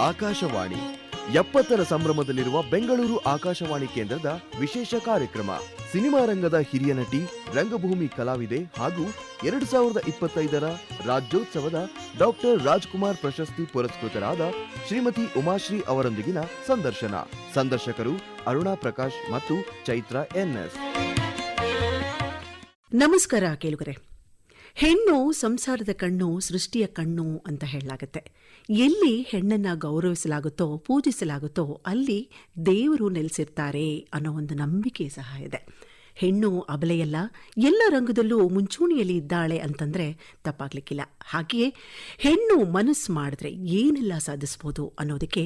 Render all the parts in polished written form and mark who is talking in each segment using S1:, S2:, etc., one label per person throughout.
S1: ಆಕಾಶವಾಣಿ 70ರ ಸಂಭ್ರಮದಲ್ಲಿರುವ ಬೆಂಗಳೂರು ಆಕಾಶವಾಣಿ ಕೇಂದ್ರದ ವಿಶೇಷ ಕಾರ್ಯಕ್ರಮ. ಸಿನಿಮಾ ರಂಗದ ಹಿರಿಯ ನಟಿ, ರಂಗಭೂಮಿ ಕಲಾವಿದೆ ಹಾಗೂ 2025ರ ರಾಜ್ಯೋತ್ಸವದ ಡಾಕ್ಟರ್ ರಾಜ್ಕುಮಾರ್ ಪ್ರಶಸ್ತಿ ಪುರಸ್ಕೃತರಾದ ಶ್ರೀಮತಿ ಉಮಾಶ್ರೀ ಅವರೊಂದಿಗಿನ ಸಂದರ್ಶನ. ಸಂದರ್ಶಕರು ಅರುಣಾ ಪ್ರಕಾಶ್ ಮತ್ತು ಚೈತ್ರ ಎನ್ಎಸ್.
S2: ನಮಸ್ಕಾರ ಕೇಳುಗರೆ. ಹೆಣ್ಣು ಸಂಸಾರದ ಕಣ್ಣು, ಸೃಷ್ಟಿಯ ಕಣ್ಣು ಅಂತ ಹೇಳಲಾಗತ್ತೆ. ಎಲ್ಲಿ ಹೆಣ್ಣನ್ನ ಗೌರವಿಸಲಾಗುತ್ತೋ, ಪೂಜಿಸಲಾಗುತ್ತೋ ಅಲ್ಲಿ ದೇವರು ನೆಲೆಸಿರ್ತಾರೆ ಅನ್ನೋ ಒಂದು ನಂಬಿಕೆ ಸಹ ಇದೆ. ಹೆಣ್ಣು ಅಬಲೆಯಲ್ಲ, ಎಲ್ಲ ರಂಗದಲ್ಲೂ ಮುಂಚೂಣಿಯಲ್ಲಿ ಇದ್ದಾಳೆ ಅಂತಂದ್ರೆ ತಪ್ಪಾಗ್ಲಿಕ್ಕಿಲ್ಲ. ಹಾಗೆಯೇ ಹೆಣ್ಣು ಮನಸ್ಸು ಮಾಡಿದ್ರೆ ಏನೆಲ್ಲ ಸಾಧಿಸ್ಬೋದು ಅನ್ನೋದಕ್ಕೆ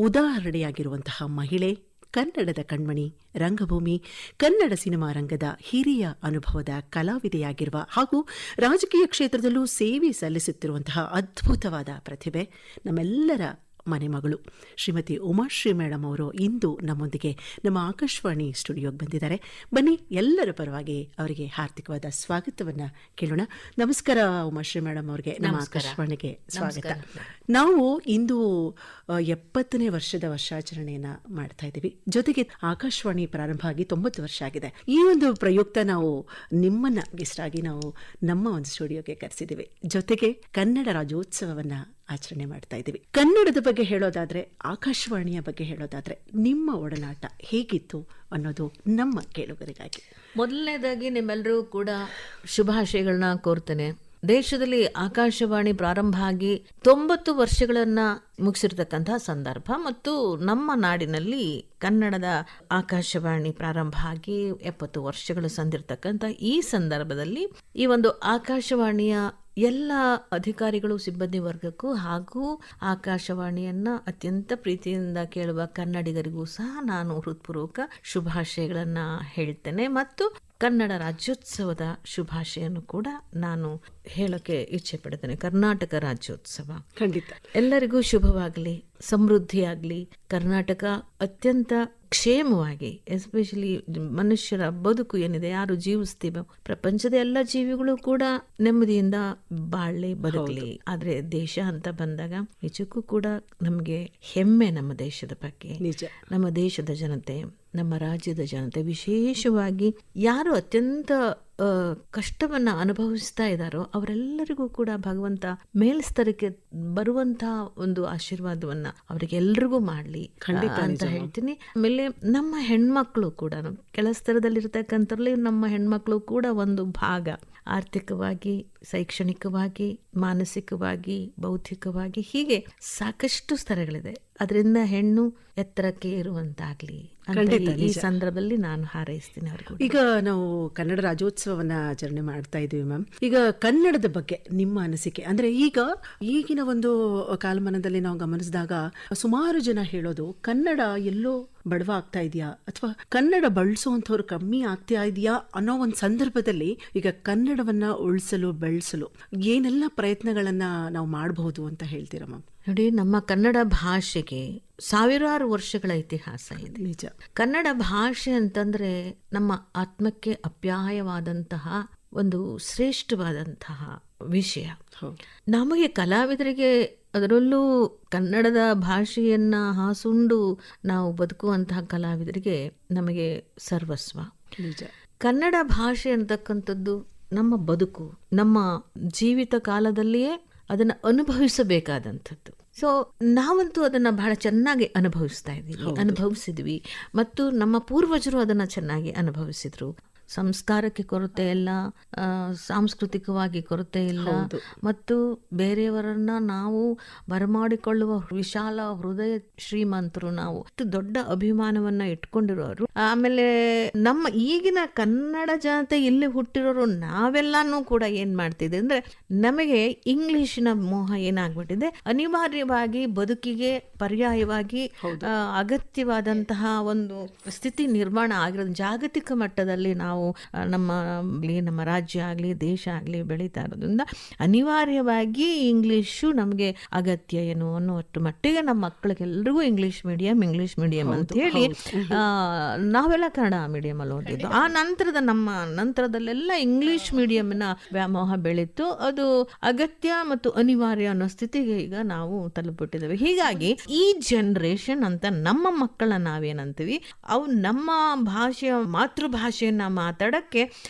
S2: ಉದಾಹರಣೆಯಾಗಿರುವಂತಹ ಮಹಿಳೆ, ಕನ್ನಡದ ಕಣ್ಮಣಿ, ರಂಗಭೂಮಿ, ಕನ್ನಡ ಸಿನಿಮಾ ರಂಗದ ಹಿರಿಯ ಅನುಭವದ ಕಲಾವಿದೆಯಾಗಿರುವ ಹಾಗೂ ರಾಜಕೀಯ ಕ್ಷೇತ್ರದಲ್ಲೂ ಸೇವೆ ಸಲ್ಲಿಸುತ್ತಿರುವಂತಹ ಅದ್ಭುತವಾದ ಪ್ರತಿಭೆ, ನಮ್ಮೆಲ್ಲರ ಮನೆ ಮಗಳು ಶ್ರೀಮತಿ ಉಮಾಶ್ರೀ ಮೇಡಮ್ ಅವರು ಇಂದು ನಮ್ಮೊಂದಿಗೆ ನಮ್ಮ ಆಕಾಶವಾಣಿ ಸ್ಟುಡಿಯೋಗೆ ಬಂದಿದ್ದಾರೆ. ಬನ್ನಿ, ಎಲ್ಲರ ಪರವಾಗಿ ಅವರಿಗೆ ಹಾರ್ದಿಕವಾದ ಸ್ವಾಗತವನ್ನ ಕೇಳೋಣ. ನಮಸ್ಕಾರ ಉಮಾಶ್ರೀ ಮೇಡಮ್ ಅವರಿಗೆ ನಮ್ಮ ಆಕಾಶವಾಣಿಗೆ ಸ್ವಾಗತ. ನಾವು ಇಂದು 70ನೇ ವರ್ಷದ ವರ್ಷಾಚರಣೆಯನ್ನ ಮಾಡ್ತಾ ಇದ್ದೀವಿ. ಜೊತೆಗೆ ಆಕಾಶವಾಣಿ ಪ್ರಾರಂಭ ಆಗಿ 90 ವರ್ಷ ಆಗಿದೆ. ಈ ಒಂದು ಪ್ರಯುಕ್ತ ನಾವು ನಿಮ್ಮನ್ನ ಗೆಸ್ಟ್ ಆಗಿ ನಾವು ನಮ್ಮ ಒಂದು ಸ್ಟುಡಿಯೋಗೆ ಕರೆಸಿದ್ದೀವಿ. ಜೊತೆಗೆ ಕನ್ನಡ ರಾಜ್ಯೋತ್ಸವವನ್ನ ಆಚರಣೆ ಮಾಡ್ತಾ ಇದ್ದೀವಿ. ಕನ್ನಡದ ಬಗ್ಗೆ ಹೇಳೋದಾದ್ರೆ, ಆಕಾಶವಾಣಿಯ ಬಗ್ಗೆ ಹೇಳೋದಾದ್ರೆ ನಿಮ್ಮ ಒಡನಾಟ ಹೇಗಿತ್ತು ಅನ್ನೋದು ನಮ್ಮ ಕೇಳುಗರಿಗಾಗಿ.
S3: ಮೊದಲನೇದಾಗಿ ನಿಮ್ಮೆಲ್ಲರೂ ಕೂಡ ಶುಭಾಶಯಗಳನ್ನ ಕೋರ್ತೇನೆ. ದೇಶದಲ್ಲಿ ಆಕಾಶವಾಣಿ ಪ್ರಾರಂಭ ಆಗಿ 90 ವರ್ಷಗಳನ್ನ ಮುಗಿಸಿರ್ತಕ್ಕಂತಹ ಸಂದರ್ಭ ಮತ್ತು ನಮ್ಮ ನಾಡಿನಲ್ಲಿ ಕನ್ನಡದ ಆಕಾಶವಾಣಿ ಪ್ರಾರಂಭ ಆಗಿ 70 ವರ್ಷಗಳು ಸಂದಿರ್ತಕ್ಕಂಥ ಈ ಸಂದರ್ಭದಲ್ಲಿ ಈ ಒಂದು ಆಕಾಶವಾಣಿಯ ಎಲ್ಲ ಅಧಿಕಾರಿಗಳು, ಸಿಬ್ಬಂದಿ ವರ್ಗಕ್ಕೂ ಹಾಗೂ ಆಕಾಶವಾಣಿಯನ್ನ ಅತ್ಯಂತ ಪ್ರೀತಿಯಿಂದ ಕೇಳುವ ಕನ್ನಡಿಗರಿಗೂ ಸಹ ನಾನು ಹೃತ್ಪೂರ್ವಕ ಶುಭಾಶಯಗಳನ್ನ ಹೇಳ್ತೇನೆ ಮತ್ತು ಕನ್ನಡ ರಾಜ್ಯೋತ್ಸವದ ಶುಭಾಶಯನ್ನು ಕೂಡ ನಾನು ಹೇಳಕ್ಕೆ ಇಚ್ಛೆ ಪಡ್ತೇನೆ. ಕರ್ನಾಟಕ ರಾಜ್ಯೋತ್ಸವ ಖಂಡಿತ ಎಲ್ಲರಿಗೂ ಶುಭವಾಗಲಿ, ಸಮೃದ್ಧಿಯಾಗಲಿ. ಕರ್ನಾಟಕ ಅತ್ಯಂತ ಕ್ಷೇಮವಾಗಿ, ಎಸ್ಪೆಷಲಿ ಮನುಷ್ಯರ ಬದುಕು ಏನಿದೆ, ಯಾರು ಜೀವಿಸ್ತೀವೋ ಪ್ರಪಂಚದ ಎಲ್ಲ ಜೀವಿಗಳು ಕೂಡ ನೆಮ್ಮದಿಯಿಂದ ಬಾಳ್ಲಿ, ಬದುಕಲಿ. ಆದ್ರೆ ದೇಶ ಅಂತ ಬಂದಾಗ ನಿಜಕ್ಕೂ ಕೂಡ ನಮಗೆ ಹೆಮ್ಮೆ ನಮ್ಮ ದೇಶದ ಬಗ್ಗೆ. ನಿಜ, ನಮ್ಮ ದೇಶದ ಜನತೆ, ನಮ್ಮ ರಾಜ್ಯದ ಜನತೆ, ವಿಶೇಷವಾಗಿ ಯಾರು ಅತ್ಯಂತ ಕಷ್ಟವನ್ನ ಅನುಭವಿಸ್ತಾ ಇದ್ದಾರೋ ಅವರೆಲ್ಲರಿಗೂ ಕೂಡ ಭಗವಂತ ಮೇಲ್ಸ್ತರಕ್ಕೆ ಬರುವಂತ ಒಂದು ಆಶೀರ್ವಾದವನ್ನ ಅವರಿಗೆಲ್ಲರಿಗೂ ಮಾಡ್ಲಿ ಅಂತ ಹೇಳ್ತೀನಿ. ಆಮೇಲೆ ನಮ್ಮ ಹೆಣ್ಮಕ್ಳು ಕೂಡ, ಕೆಳಸ್ತರದಲ್ಲಿರ್ತಕ್ಕಂಥವ್ರಲ್ಲಿ ನಮ್ಮ ಹೆಣ್ಮಕ್ಳು ಕೂಡ ಒಂದು ಭಾಗ. ಆರ್ಥಿಕವಾಗಿ, ಶೈಕ್ಷಣಿಕವಾಗಿ, ಮಾನಸಿಕವಾಗಿ, ಬೌದ್ಧಿಕವಾಗಿ, ಹೀಗೆ ಸಾಕಷ್ಟು ಸ್ತರಗಳಿದೆ. ಅದರಿಂದ ಹೆಣ್ಣು ಎತ್ತರಕ್ಕೆ ಏರುವಂತಾಗ್ಲಿ ಈ ಸಂದರ್ಭದಲ್ಲಿ ನಾನು ಹಾರೈಸ್ತೀನಿ ಅವ್ರಿಗೂ.
S2: ಈಗ ನಾವು ಕನ್ನಡ ರಾಜ್ಯೋತ್ಸವವನ್ನ ಆಚರಣೆ ಮಾಡ್ತಾ ಇದೀವಿ ಮ್ಯಾಮ್. ಈಗ ಕನ್ನಡದ ಬಗ್ಗೆ ನಿಮ್ಮ ಅನಿಸಿಕೆ ಅಂದ್ರೆ, ಈಗಿನ ಒಂದು ಕಾಲಮಾನದಲ್ಲಿ ನಾವು ಗಮನಿಸಿದಾಗ ಸುಮಾರು ಜನ ಹೇಳೋದು ಕನ್ನಡ ಎಲ್ಲೋ ಬಡವ ಆಗ್ತಾ ಇದೆಯಾ ಅಥವಾ ಕನ್ನಡ ಬಳಸುವಂಥವ್ರು ಕಮ್ಮಿ ಆಗ್ತಾ ಇದೆಯಾ ಅನ್ನೋ ಒಂದು ಸಂದರ್ಭದಲ್ಲಿ ಈಗ ಕನ್ನಡವನ್ನ ಉಳಿಸಲು, ಬೆಳೆಸಲು ಏನೆಲ್ಲ ಪ್ರಯತ್ನಗಳನ್ನ ನಾವು ಮಾಡಬಹುದು ಅಂತ ಹೇಳ್ತೀರಾ ಮ್ಯಾಮ್?
S3: ನೋಡಿ, ನಮ್ಮ ಕನ್ನಡ ಭಾಷೆಗೆ ಸಾವಿರಾರು ವರ್ಷಗಳ ಇತಿಹಾಸ ಇದೆ. ನಿಜ. ಕನ್ನಡ ಭಾಷೆ ಅಂತಂದ್ರೆ ನಮ್ಮ ಆತ್ಮಕ್ಕೆ ಅಪ್ಯಾಯವಾದಂತಹ ಒಂದು ಶ್ರೇಷ್ಠವಾದಂತಹ ವಿಷಯ. ನಮಗೆ ಕಲಾವಿದರಿಗೆ, ಅದರಲ್ಲೂ ಕನ್ನಡದ ಭಾಷೆಯನ್ನ ಹಾಸುಂಡು ನಾವು ಬದುಕುವಂತಹ ಕಲಾವಿದರಿಗೆ ನಮಗೆ ಸರ್ವಸ್ವ. ನಿಜ. ಕನ್ನಡ ಭಾಷೆ ಅಂತಕ್ಕಂಥದ್ದು ನಮ್ಮ ಬದುಕು, ನಮ್ಮ ಜೀವಿತ ಕಾಲದಲ್ಲಿಯೇ ಅದನ್ನ ಅನುಭವಿಸಬೇಕಾದಂಥದ್ದು. ಸೊ ನಾವಂತೂ ಅದನ್ನ ಬಹಳ ಚೆನ್ನಾಗಿ ಅನುಭವಿಸಿದ್ವಿ ಮತ್ತು ನಮ್ಮ ಪೂರ್ವಜರು ಅದನ್ನ ಚೆನ್ನಾಗಿ ಅನುಭವಿಸಿದ್ರು. ಸಂಸ್ಕಾರಕ್ಕೆ ಕೊರತೆ ಇಲ್ಲ, ಸಾಂಸ್ಕೃತಿಕವಾಗಿ ಕೊರತೆ ಇಲ್ಲ ಮತ್ತು ಬೇರೆಯವರನ್ನ ನಾವು ಬರಮಾಡಿಕೊಳ್ಳುವ ವಿಶಾಲ ಹೃದಯ ಶ್ರೀಮಂತರು ನಾವು. ದೊಡ್ಡ ಅಭಿಮಾನವನ್ನ ಇಟ್ಕೊಂಡಿರೋರು. ಆಮೇಲೆ ನಮ್ಮ ಈಗಿನ ಕನ್ನಡ ಜನತೆ ಇಲ್ಲಿ ಹುಟ್ಟಿರೋರು ನಾವೆಲ್ಲಾನು ಕೂಡ ಏನ್ ಮಾಡ್ತಿದೆ ಅಂದ್ರೆ, ನಮಗೆ ಇಂಗ್ಲಿಶಿನ ಮೋಹ ಏನಾಗ್ಬಿಟ್ಟಿದೆ, ಅನಿವಾರ್ಯವಾಗಿ ಬದುಕಿಗೆ ಪರ್ಯಾಯವಾಗಿ ಅಗತ್ಯವಾದಂತಹ ಒಂದು ಸ್ಥಿತಿ ನಿರ್ಮಾಣ ಆಗಿರೋದು. ಜಾಗತಿಕ ಮಟ್ಟದಲ್ಲಿ ನಾವು ನಾವು ನಮ್ಮ ರಾಜ್ಯ ಆಗಲಿ ದೇಶ ಆಗಲಿ ಬೆಳೀತಾ ಇರೋದ್ರಿಂದ ಅನಿವಾರ್ಯವಾಗಿ ಇಂಗ್ಲೀಷು ನಮಗೆ ಅಗತ್ಯ ಏನು ಅನ್ನುವಷ್ಟು ಮಟ್ಟಿಗೆ ನಮ್ಮ ಮಕ್ಕಳಿಗೆಲ್ರಿಗೂ ಇಂಗ್ಲೀಷ್ ಮೀಡಿಯಂ ಅಂತ ಹೇಳಿ ನಾವೆಲ್ಲ ಕನ್ನಡ ಮೀಡಿಯಮಲ್ಲಿ ಓದಿದ್ದು. ಆ ನಂತರದಲ್ಲೆಲ್ಲ ಇಂಗ್ಲಿಷ್ ಮೀಡಿಯಂನ ವ್ಯಾಮೋಹ ಬೆಳೀತು. ಅದು ಅಗತ್ಯ ಮತ್ತು ಅನಿವಾರ್ಯ ಅನ್ನೋ ಸ್ಥಿತಿಗೆ ಈಗ ನಾವು ತಲುಪಿಟ್ಟಿದ್ದೇವೆ. ಹೀಗಾಗಿ ಈ ಜನರೇಷನ್ ಅಂತ ನಮ್ಮ ಮಕ್ಕಳನ್ನ ನಾವೇನಂತೀವಿ, ಅವು ನಮ್ಮ ಭಾಷೆಯ ಮಾತೃಭಾಷೆಯನ್ನ ಮಾತಾಡಕ್ಕೆ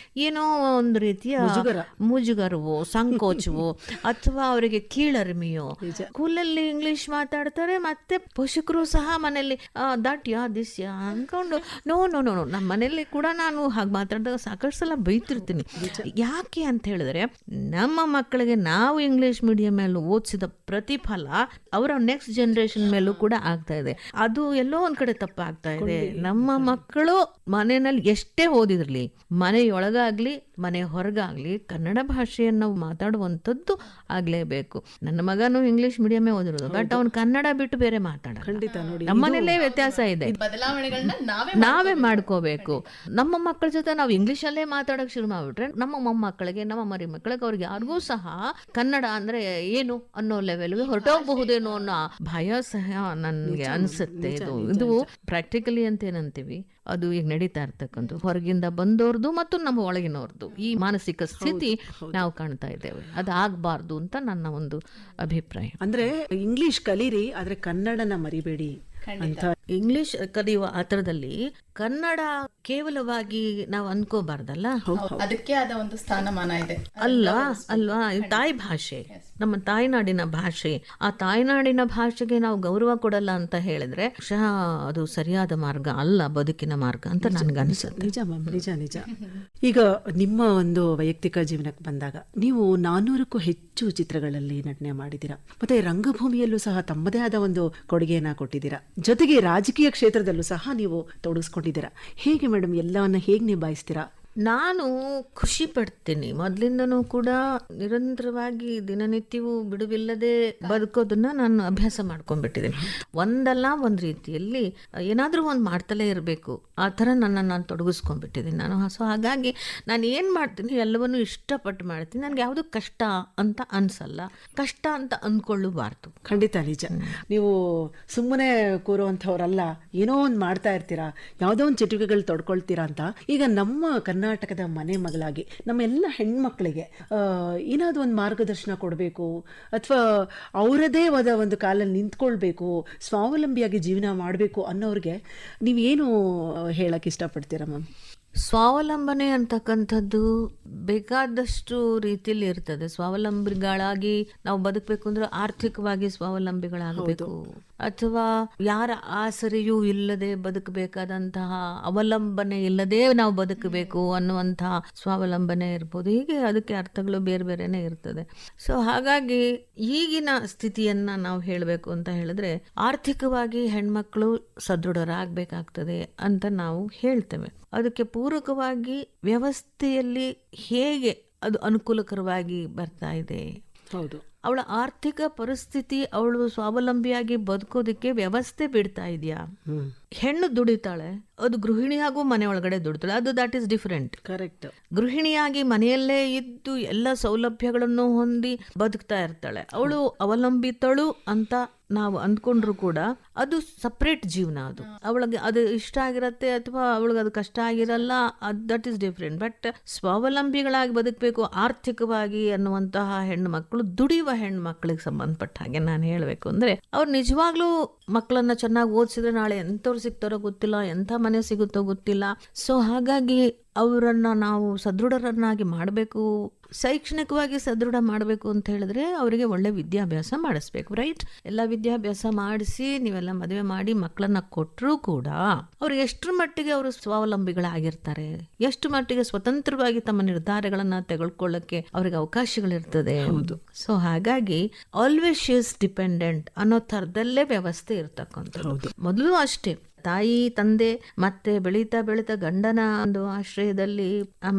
S3: ಏನೋ ಒಂದು ರೀತಿಯ ಮುಜುಗರವೋ ಸಂಕೋಚವೋ ಅಥವಾ ಅವರಿಗೆ ಕೀಳರಿಮೆಯೋ, ಸ್ಕೂಲಲ್ಲಿ ಇಂಗ್ಲಿಷ್ ಮಾತಾಡ್ತಾರೆ, ಮತ್ತೆ ಪೋಷಕರು ಸಹ ಮನೆಯಲ್ಲಿ ದಟ್ ಯಾ ದಿಸ್ ಯಾ ಅನ್ಕೊಂಡು ನೋ ನಮ್ಮ ಮನೆಯಲ್ಲಿ ಕೂಡ ನಾನು ಹಾಗೆ ಮಾತಾಡಿದಾಗ ಸಾಕಷ್ಟು ಸಲ ಬೈತಿರ್ತೀನಿ. ಯಾಕೆ ಅಂತ ಹೇಳಿದ್ರೆ ನಮ್ಮ ಮಕ್ಕಳಿಗೆ ನಾವು ಇಂಗ್ಲಿಷ್ ಮೀಡಿಯಂ ಮೇಲೆ ಓದಿಸಿದ ಪ್ರತಿಫಲ ಅವರ ನೆಕ್ಸ್ಟ್ ಜನರೇಷನ್ ಮೇಲೂ ಕೂಡ ಆಗ್ತಾ ಇದೆ. ಅದು ಎಲ್ಲೋ ಒಂದ್ ಕಡೆ ತಪ್ಪಾಗ್ತಾ ಇದೆ. ನಮ್ಮ ಮಕ್ಕಳು ಮನೆಯಲ್ಲಿ ಎಷ್ಟೇ ಓದಿದ್ರಲಿ, ಮನೆಯೊಳಗಾಗ್ಲಿ ಮನೆ ಹೊರಗಾಗ್ಲಿ ಕನ್ನಡ ಭಾಷೆಯನ್ನು ಮಾತಾಡುವಂಥದ್ದು ಆಗ್ಲೇಬೇಕು. ನನ್ನ ಮಗನು ಇಂಗ್ಲಿಷ್ ಮೀಡಿಯಮೇ ಓದಿರೋದು, ಬಟ್ ಅವ್ನು ಕನ್ನಡ ಬಿಟ್ಟು ಬೇರೆ ಮಾತಾಡ. ನಮ್ಮನೇಲೇ ವ್ಯತ್ಯಾಸ ಇದೆ, ನಾವೇ ಮಾಡ್ಕೋಬೇಕು. ನಮ್ಮ ಮಕ್ಕಳ ಜೊತೆ ನಾವು ಇಂಗ್ಲಿಷಲ್ಲೇ ಮಾತಾಡಕ್ ಶುರು ಮಾಡ್ಬಿಟ್ರೆ ನಮ್ಮ ಮೊಮ್ಮಕ್ಕಳಿಗೆ, ನಮ್ಮ ಮರಿ ಮಕ್ಕಳಿಗೆ, ಅವ್ರಿಗೆ ಯಾರಿಗೂ ಸಹ ಕನ್ನಡ ಅಂದ್ರೆ ಏನು ಅನ್ನೋ ಲೆವೆಲ್ಗೆ ಹೊರಟೋಗಬಹುದೇನೋ ಅನ್ನೋ ಭಯ ಸಹ ನನ್ಗೆ ಅನ್ಸುತ್ತೆ. ಇದು ಪ್ರಾಕ್ಟಿಕಲಿ ಅಂತ ಏನಂತೀವಿ, ಅದು ಈಗ ನಡೀತಾ ಇರ್ತಕ್ಕಂಥ ಹೊರಗಿಂದ ಬಂದವ್ರದ್ದು ಮತ್ತು ನಮ್ಮ ಒಳಗಿನವ್ರದ್ದು ಈ ಮಾನಸಿಕ ಸ್ಥಿತಿ ನಾವು ಕಾಣ್ತಾ ಇದ್ದೇವೆ. ಅದಾಗಬಾರ್ದು ಅಂತ ನನ್ನ ಒಂದು ಅಭಿಪ್ರಾಯ.
S2: ಅಂದ್ರೆ ಇಂಗ್ಲಿಷ್ ಕಲೀರಿ, ಆದ್ರೆ ಕನ್ನಡನ ಮರಿಬೇಡಿ ಅಂತ.
S3: ಇಂಗ್ಲಿಷ್ ಕಲಿಯುವ ಆತರದಲ್ಲಿ ಕನ್ನಡ ಕೇವಲವಾಗಿ ನಾವು ಅನ್ಕೋಬಾರ್ದಲ್ಲ,
S4: ಅದಕ್ಕೆ ಆದ ಒಂದು ಸ್ಥಾನಮಾನ ಇದೆ
S3: ಅಲ್ವಾ. ತಾಯಿ ಭಾಷೆ, ನಮ್ಮ ತಾಯ್ನಾಡಿನ ಭಾಷೆ. ಆ ತಾಯ್ನಾಡಿನ ಭಾಷೆಗೆ ನಾವು ಗೌರವ ಕೊಡಲ್ಲ ಅಂತ ಹೇಳಿದ್ರೆ ಅದು ಸರಿಯಾದ ಮಾರ್ಗ ಅಲ್ಲ, ಬದುಕಿನ ಮಾರ್ಗ ಅಂತ ನನ್ಗನ್ಸುತ್ತೆ.
S2: ನಿಜ ಮ್ಯಾಮ್, ನಿಜ. ಈಗ ನಿಮ್ಮ ಒಂದು ವೈಯಕ್ತಿಕ ಜೀವನಕ್ಕೆ ಬಂದಾಗ ನೀವು 400ಕ್ಕೂ ಹೆಚ್ಚು ಚಿತ್ರಗಳಲ್ಲಿ ನಟನೆ ಮಾಡಿದ್ದೀರಾ, ಮತ್ತೆ ರಂಗಭೂಮಿಯಲ್ಲೂ ಸಹ ತಮ್ಮದೇ ಆದ ಒಂದು ಕೊಡುಗೆಯನ್ನ ಕೊಟ್ಟಿದ್ದೀರಾ, ಜೊತೆಗೆ ರಾಜಕೀಯ ಕ್ಷೇತ್ರದಲ್ಲೂ ಸಹ ನೀವು ತೊಡಗಿಸ್ಕೊಂಡಿದ್ದೀರಾ. ಹೇಗೆ ಮೇಡಮ್ ಎಲ್ಲವನ್ನ ಹೇಗೆ ನಿಭಾಯಿಸ್ತೀರಾ?
S3: ನಾನು ಖುಷಿ ಪಡ್ತೀನಿ. ಮೊದಲಿಂದನೂ ಕೂಡ ನಿರಂತರವಾಗಿ ದಿನನಿತ್ಯವೂ ಬಿಡುವಿಲ್ಲದೆ ಬದುಕೋದನ್ನ ನಾನು ಅಭ್ಯಾಸ ಮಾಡ್ಕೊಂಡ್ಬಿಟ್ಟಿದ್ದೀನಿ. ಒಂದಲ್ಲ ಒಂದು ರೀತಿಯಲ್ಲಿ ಏನಾದರೂ ಒಂದು ಮಾಡ್ತಲೇ ಇರಬೇಕು, ಆ ಥರ ನಾನು ತೊಡಗಿಸ್ಕೊಂಡ್ಬಿಟ್ಟಿದ್ದೀನಿ ನಾನು. ಸೊ ಹಾಗಾಗಿ ನಾನು ಏನು ಮಾಡ್ತೀನಿ ಎಲ್ಲವನ್ನೂ ಇಷ್ಟಪಟ್ಟು ಮಾಡ್ತೀನಿ. ನನಗೆ ಯಾವುದು ಕಷ್ಟ ಅಂತ ಅನ್ಸಲ್ಲ, ಕಷ್ಟ ಅಂತ ಅಂದ್ಕೊಳ್ಳಬಾರ್ದು.
S2: ಖಂಡಿತ ನಿಜ. ನೀವು ಸುಮ್ಮನೆ ಕೂರುವಂಥವ್ರಲ್ಲ, ಏನೋ ಒಂದು ಮಾಡ್ತಾ ಇರ್ತೀರಾ, ಯಾವುದೋ ಒಂದು ಚಟುವಟಿಕೆಗಳು ತೊಡ್ಕೊಳ್ತೀರಾ ಅಂತ. ಈಗ ನಮ್ಮ ಕರ್ನಾಟಕದ ಮನೆ ಮಗಳಾಗಿ ನಮ್ಮೆಲ್ಲ ಹೆಣ್ಮಕ್ಳಿಗೆ ಏನಾದರೂ ಒಂದು ಮಾರ್ಗದರ್ಶನ ಕೊಡಬೇಕು, ಅಥವಾ ಅವರದೇ ಆದ ಒಂದು ಕಾಲಲ್ಲಿ ನಿಂತ್ಕೊಳ್ಬೇಕು, ಸ್ವಾವಲಂಬಿಯಾಗಿ ಜೀವನ ಮಾಡಬೇಕು ಅನ್ನೋರಿಗೆ ನೀವೇನು ಹೇಳಕ್ಕೆ ಇಷ್ಟಪಡ್ತೀರಾ ಮ್ಯಾಮ್?
S3: ಸ್ವಾವಲಂಬನೆ ಅಂತಕ್ಕಂಥದ್ದು ಬೇಕಾದಷ್ಟು ರೀತಿಯಲ್ಲಿ ಇರ್ತದೆ. ಸ್ವಾವಲಂಬಿಗಳಾಗಿ ನಾವು ಬದುಕಬೇಕು ಅಂದ್ರೆ ಆರ್ಥಿಕವಾಗಿ ಸ್ವಾವಲಂಬಿಗಳಾಗಬೇಕು, ಅಥವಾ ಯಾರ ಆಸರೆಯೂ ಇಲ್ಲದೆ ಬದುಕಬೇಕಾದಂತಹ ಅವಲಂಬನೆ ಇಲ್ಲದೆ ನಾವು ಬದುಕಬೇಕು ಅನ್ನುವಂತಹ ಸ್ವಾವಲಂಬನೆ ಇರ್ಬೋದು. ಹೀಗೆ ಅದಕ್ಕೆ ಅರ್ಥಗಳು ಬೇರೆ ಬೇರೆನೆ ಇರ್ತದೆ. ಸೊ ಹಾಗಾಗಿ ಈಗಿನ ಸ್ಥಿತಿಯನ್ನ ನಾವು ಹೇಳಬೇಕು ಅಂತ ಹೇಳಿದ್ರೆ ಆರ್ಥಿಕವಾಗಿ ಹೆಣ್ಮಕ್ಳು ಸದೃಢರಾಗಬೇಕಾಗ್ತದೆ ಅಂತ ನಾವು ಹೇಳ್ತೇವೆ. ಅದಕ್ಕೆ ಪೂರಕವಾಗಿ ವ್ಯವಸ್ಥೆಯಲ್ಲಿ ಹೇಗೆ ಅದು ಅನುಕೂಲಕರವಾಗಿ ಬರ್ತಾ ಇದೆ,
S2: ಹೌದು,
S3: ಅವಳ ಆರ್ಥಿಕ ಪರಿಸ್ಥಿತಿ, ಅವಳು ಸ್ವಾವಲಂಬಿಯಾಗಿ ಬದುಕೋದಕ್ಕೆ ವ್ಯವಸ್ಥೆ ಬಿಡ್ತಾ ಇದೆಯಾ? ಹೆಣ್ಣು ದುಡಿತಾಳೆ, ಅದು ಗೃಹಿಣಿಯಾಗೂ ಮನೆ ಒಳಗಡೆ ದುಡಿತಾಳೆ, ಅದು ದಟ್ ಈಸ್ ಡಿಫರೆಂಟ್.
S2: ಕರೆಕ್ಟ್.
S3: ಗೃಹಿಣಿಯಾಗಿ ಮನೆಯಲ್ಲೇ ಇದ್ದು ಎಲ್ಲ ಸೌಲಭ್ಯಗಳನ್ನು ಹೊಂದಿ ಬದುಕ್ತಾ ಇರ್ತಾಳೆ, ಅವಳು ಅವಲಂಬಿತಳು ಅಂತ ನಾವು ಅಂದ್ಕೊಂಡ್ರು ಕೂಡ ಅದು ಸಪ್ರೇಟ್ ಜೀವನ. ಅದು ಅವಳಿಗೆ ಅದು ಇಷ್ಟ ಆಗಿರತ್ತೆ ಅಥವಾ ಅವಳಿಗೆ ಅದು ಕಷ್ಟ ಆಗಿರಲ್ಲ, ದಟ್ ಈಸ್ ಡಿಫ್ರೆಂಟ್. ಬಟ್ ಸ್ವಾವಲಂಬಿಗಳಾಗಿ ಬದುಕಬೇಕು ಆರ್ಥಿಕವಾಗಿ ಅನ್ನುವಂತಹ ಹೆಣ್ಣು ಮಕ್ಕಳು, ದುಡಿಯುವ ಹೆಣ್ಣು ಮಕ್ಕಳಿಗೆ ಸಂಬಂಧಪಟ್ಟ ಹಾಗೆ ನಾನು ಹೇಳಬೇಕು ಅಂದ್ರೆ, ಅವ್ರು ನಿಜವಾಗ್ಲೂ ಮಕ್ಕಳನ್ನ ಚೆನ್ನಾಗಿ ಓದಿಸಿದ್ರೆ ನಾಳೆ ಎಂಥವ್ರು ಸಿಗ್ತಾರೋ ಗೊತ್ತಿಲ್ಲ, ಎಂಥ ಮನೆ ಸಿಗುತ್ತೋ ಗೊತ್ತಿಲ್ಲ. ಸೊ ಹಾಗಾಗಿ ಅವರನ್ನ ನಾವು ಸದೃಢರನ್ನಾಗಿ ಮಾಡಬೇಕು, ಶೈಕ್ಷಣಿಕವಾಗಿ ಸದೃಢ ಮಾಡಬೇಕು ಅಂತ ಹೇಳಿದ್ರೆ ಅವರಿಗೆ ಒಳ್ಳೆ ವಿದ್ಯಾಭ್ಯಾಸ ಮಾಡಿಸ್ಬೇಕು. ರೈಟ್? ಎಲ್ಲ ವಿದ್ಯಾಭ್ಯಾಸ ಮಾಡಿಸಿ ನೀವೆಲ್ಲ ಮದುವೆ ಮಾಡಿ ಮಕ್ಕಳನ್ನ ಕೊಟ್ಟರೂ ಕೂಡ ಅವ್ರಿಗೆ ಎಷ್ಟರ ಮಟ್ಟಿಗೆ ಅವರು ಸ್ವಾವಲಂಬಿಗಳಾಗಿರ್ತಾರೆ, ಎಷ್ಟು ಮಟ್ಟಿಗೆ ಸ್ವತಂತ್ರವಾಗಿ ತಮ್ಮ ನಿರ್ಧಾರಗಳನ್ನ ತೆಗೆದುಕೊಳ್ಳಕ್ಕೆ ಅವ್ರಿಗೆ ಅವಕಾಶಗಳಿರ್ತದೆ. ಸೊ ಹಾಗಾಗಿ ಆಲ್ವೇಸ್ ಶಿ ಇಸ್ ಡಿಪೆಂಡೆಂಟ್ ಅನ್ನೋ ಥರದಲ್ಲೇ ವ್ಯವಸ್ಥೆ ಇರ್ತಕ್ಕಂಥದ್ದು. ಮೊದಲು ಅಷ್ಟೇ ತಾಯಿ ತಂದೆ ಮತ್ತೆ ಬೆಳೀತಾ ಬೆಳೀತಾ ಗಂಡನ ಒಂದು ಆಶ್ರಯದಲ್ಲಿ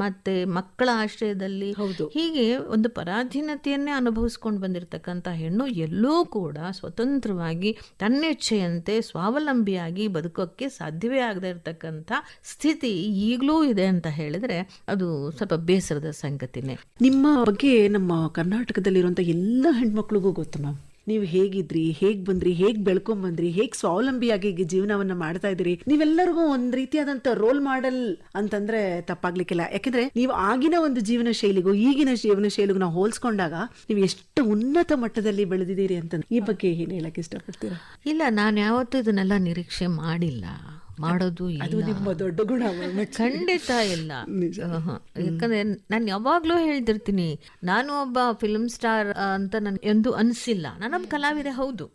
S3: ಮತ್ತೆ ಮಕ್ಕಳ ಆಶ್ರಯದಲ್ಲಿ ಹೀಗೆ ಒಂದು ಪರಾಧೀನತೆಯನ್ನೇ ಅನುಭವಿಸ್ಕೊಂಡು ಬಂದಿರತಕ್ಕಂಥ ಹೆಣ್ಣು ಎಲ್ಲೂ ಕೂಡ ಸ್ವತಂತ್ರವಾಗಿ ತನ್ನಿಚ್ಛೆಯಂತೆ ಸ್ವಾವಲಂಬಿಯಾಗಿ ಬದುಕೋಕ್ಕೆ ಸಾಧ್ಯವೇ ಆಗದೆ ಇರತಕ್ಕಂಥ ಸ್ಥಿತಿ ಈಗಲೂ ಇದೆ ಅಂತ ಹೇಳಿದ್ರೆ ಅದು ಸ್ವಲ್ಪ ಬೇಸರದ ಸಂಗತಿನೇ.
S2: ನಿಮ್ಮ ಬಗ್ಗೆ ನಮ್ಮ ಕರ್ನಾಟಕದಲ್ಲಿರುವಂಥ ಎಲ್ಲ ಹೆಣ್ಮಕ್ಳಿಗೂ ಗೊತ್ತು ಮ್ಯಾಮ್. ನೀವು ಹೇಗಿದ್ರಿ, ಹೇಗ್ ಬಂದ್ರಿ, ಹೇಗ್ ಬೆಳ್ಕೊಂಬಂದ್ರಿ, ಹೇಗ್ ಸ್ವಾವಲಂಬಿಯಾಗಿ ಜೀವನವನ್ನ ಮಾಡ್ತಾ ಇದ್ದೀರಿ. ನೀವೆಲ್ಲರಿಗೂ ಒಂದ್ ರೀತಿಯಾದಂತ ರೋಲ್ ಮಾಡೆಲ್ ಅಂತಂದ್ರೆ ತಪ್ಪಾಗ್ಲಿಕ್ಕಿಲ್ಲ. ಯಾಕಂದ್ರೆ ನೀವು ಆಗಿನ ಒಂದು ಜೀವನ ಶೈಲಿಗೂ ಈಗಿನ ಜೀವನ ಶೈಲಿಗೂ ನಾವು ಹೋಲ್ಸ್ಕೊಂಡಾಗ ನೀವು ಎಷ್ಟು ಉನ್ನತ ಮಟ್ಟದಲ್ಲಿ ಬೆಳೆದಿದ್ದೀರಿ ಅಂತ ಈ ಬಗ್ಗೆ ಏನ್ ಹೇಳಕ್ ಇಷ್ಟಪಡ್ತೀರಾ?
S3: ಇಲ್ಲ, ನಾನು ಯಾವತ್ತೂ ಇದನ್ನೆಲ್ಲ ನಿರೀಕ್ಷೆ ಮಾಡಿಲ್ಲ, ಮಾಡೋದು
S2: ಅದು ನಿಮ್ಮ ದೊಡ್ಡ ಗುಣ.
S3: ಖಂಡಿತ ಇಲ್ಲ. ಯಾಕಂದ್ರೆ ನಾನು ಯಾವಾಗ್ಲೂ ಹೇಳ್ತಿರ್ತೀನಿ, ನಾನು ಒಬ್ಬ ಫಿಲ್ಮ್ ಸ್ಟಾರ್ ಅಂತ ನನ್ ಎಂದು ಅನ್ಸಿಲ್ಲ. ನಾನೊಬ್ಬ ಕಲಾವಿದೆ, ಹೌದು,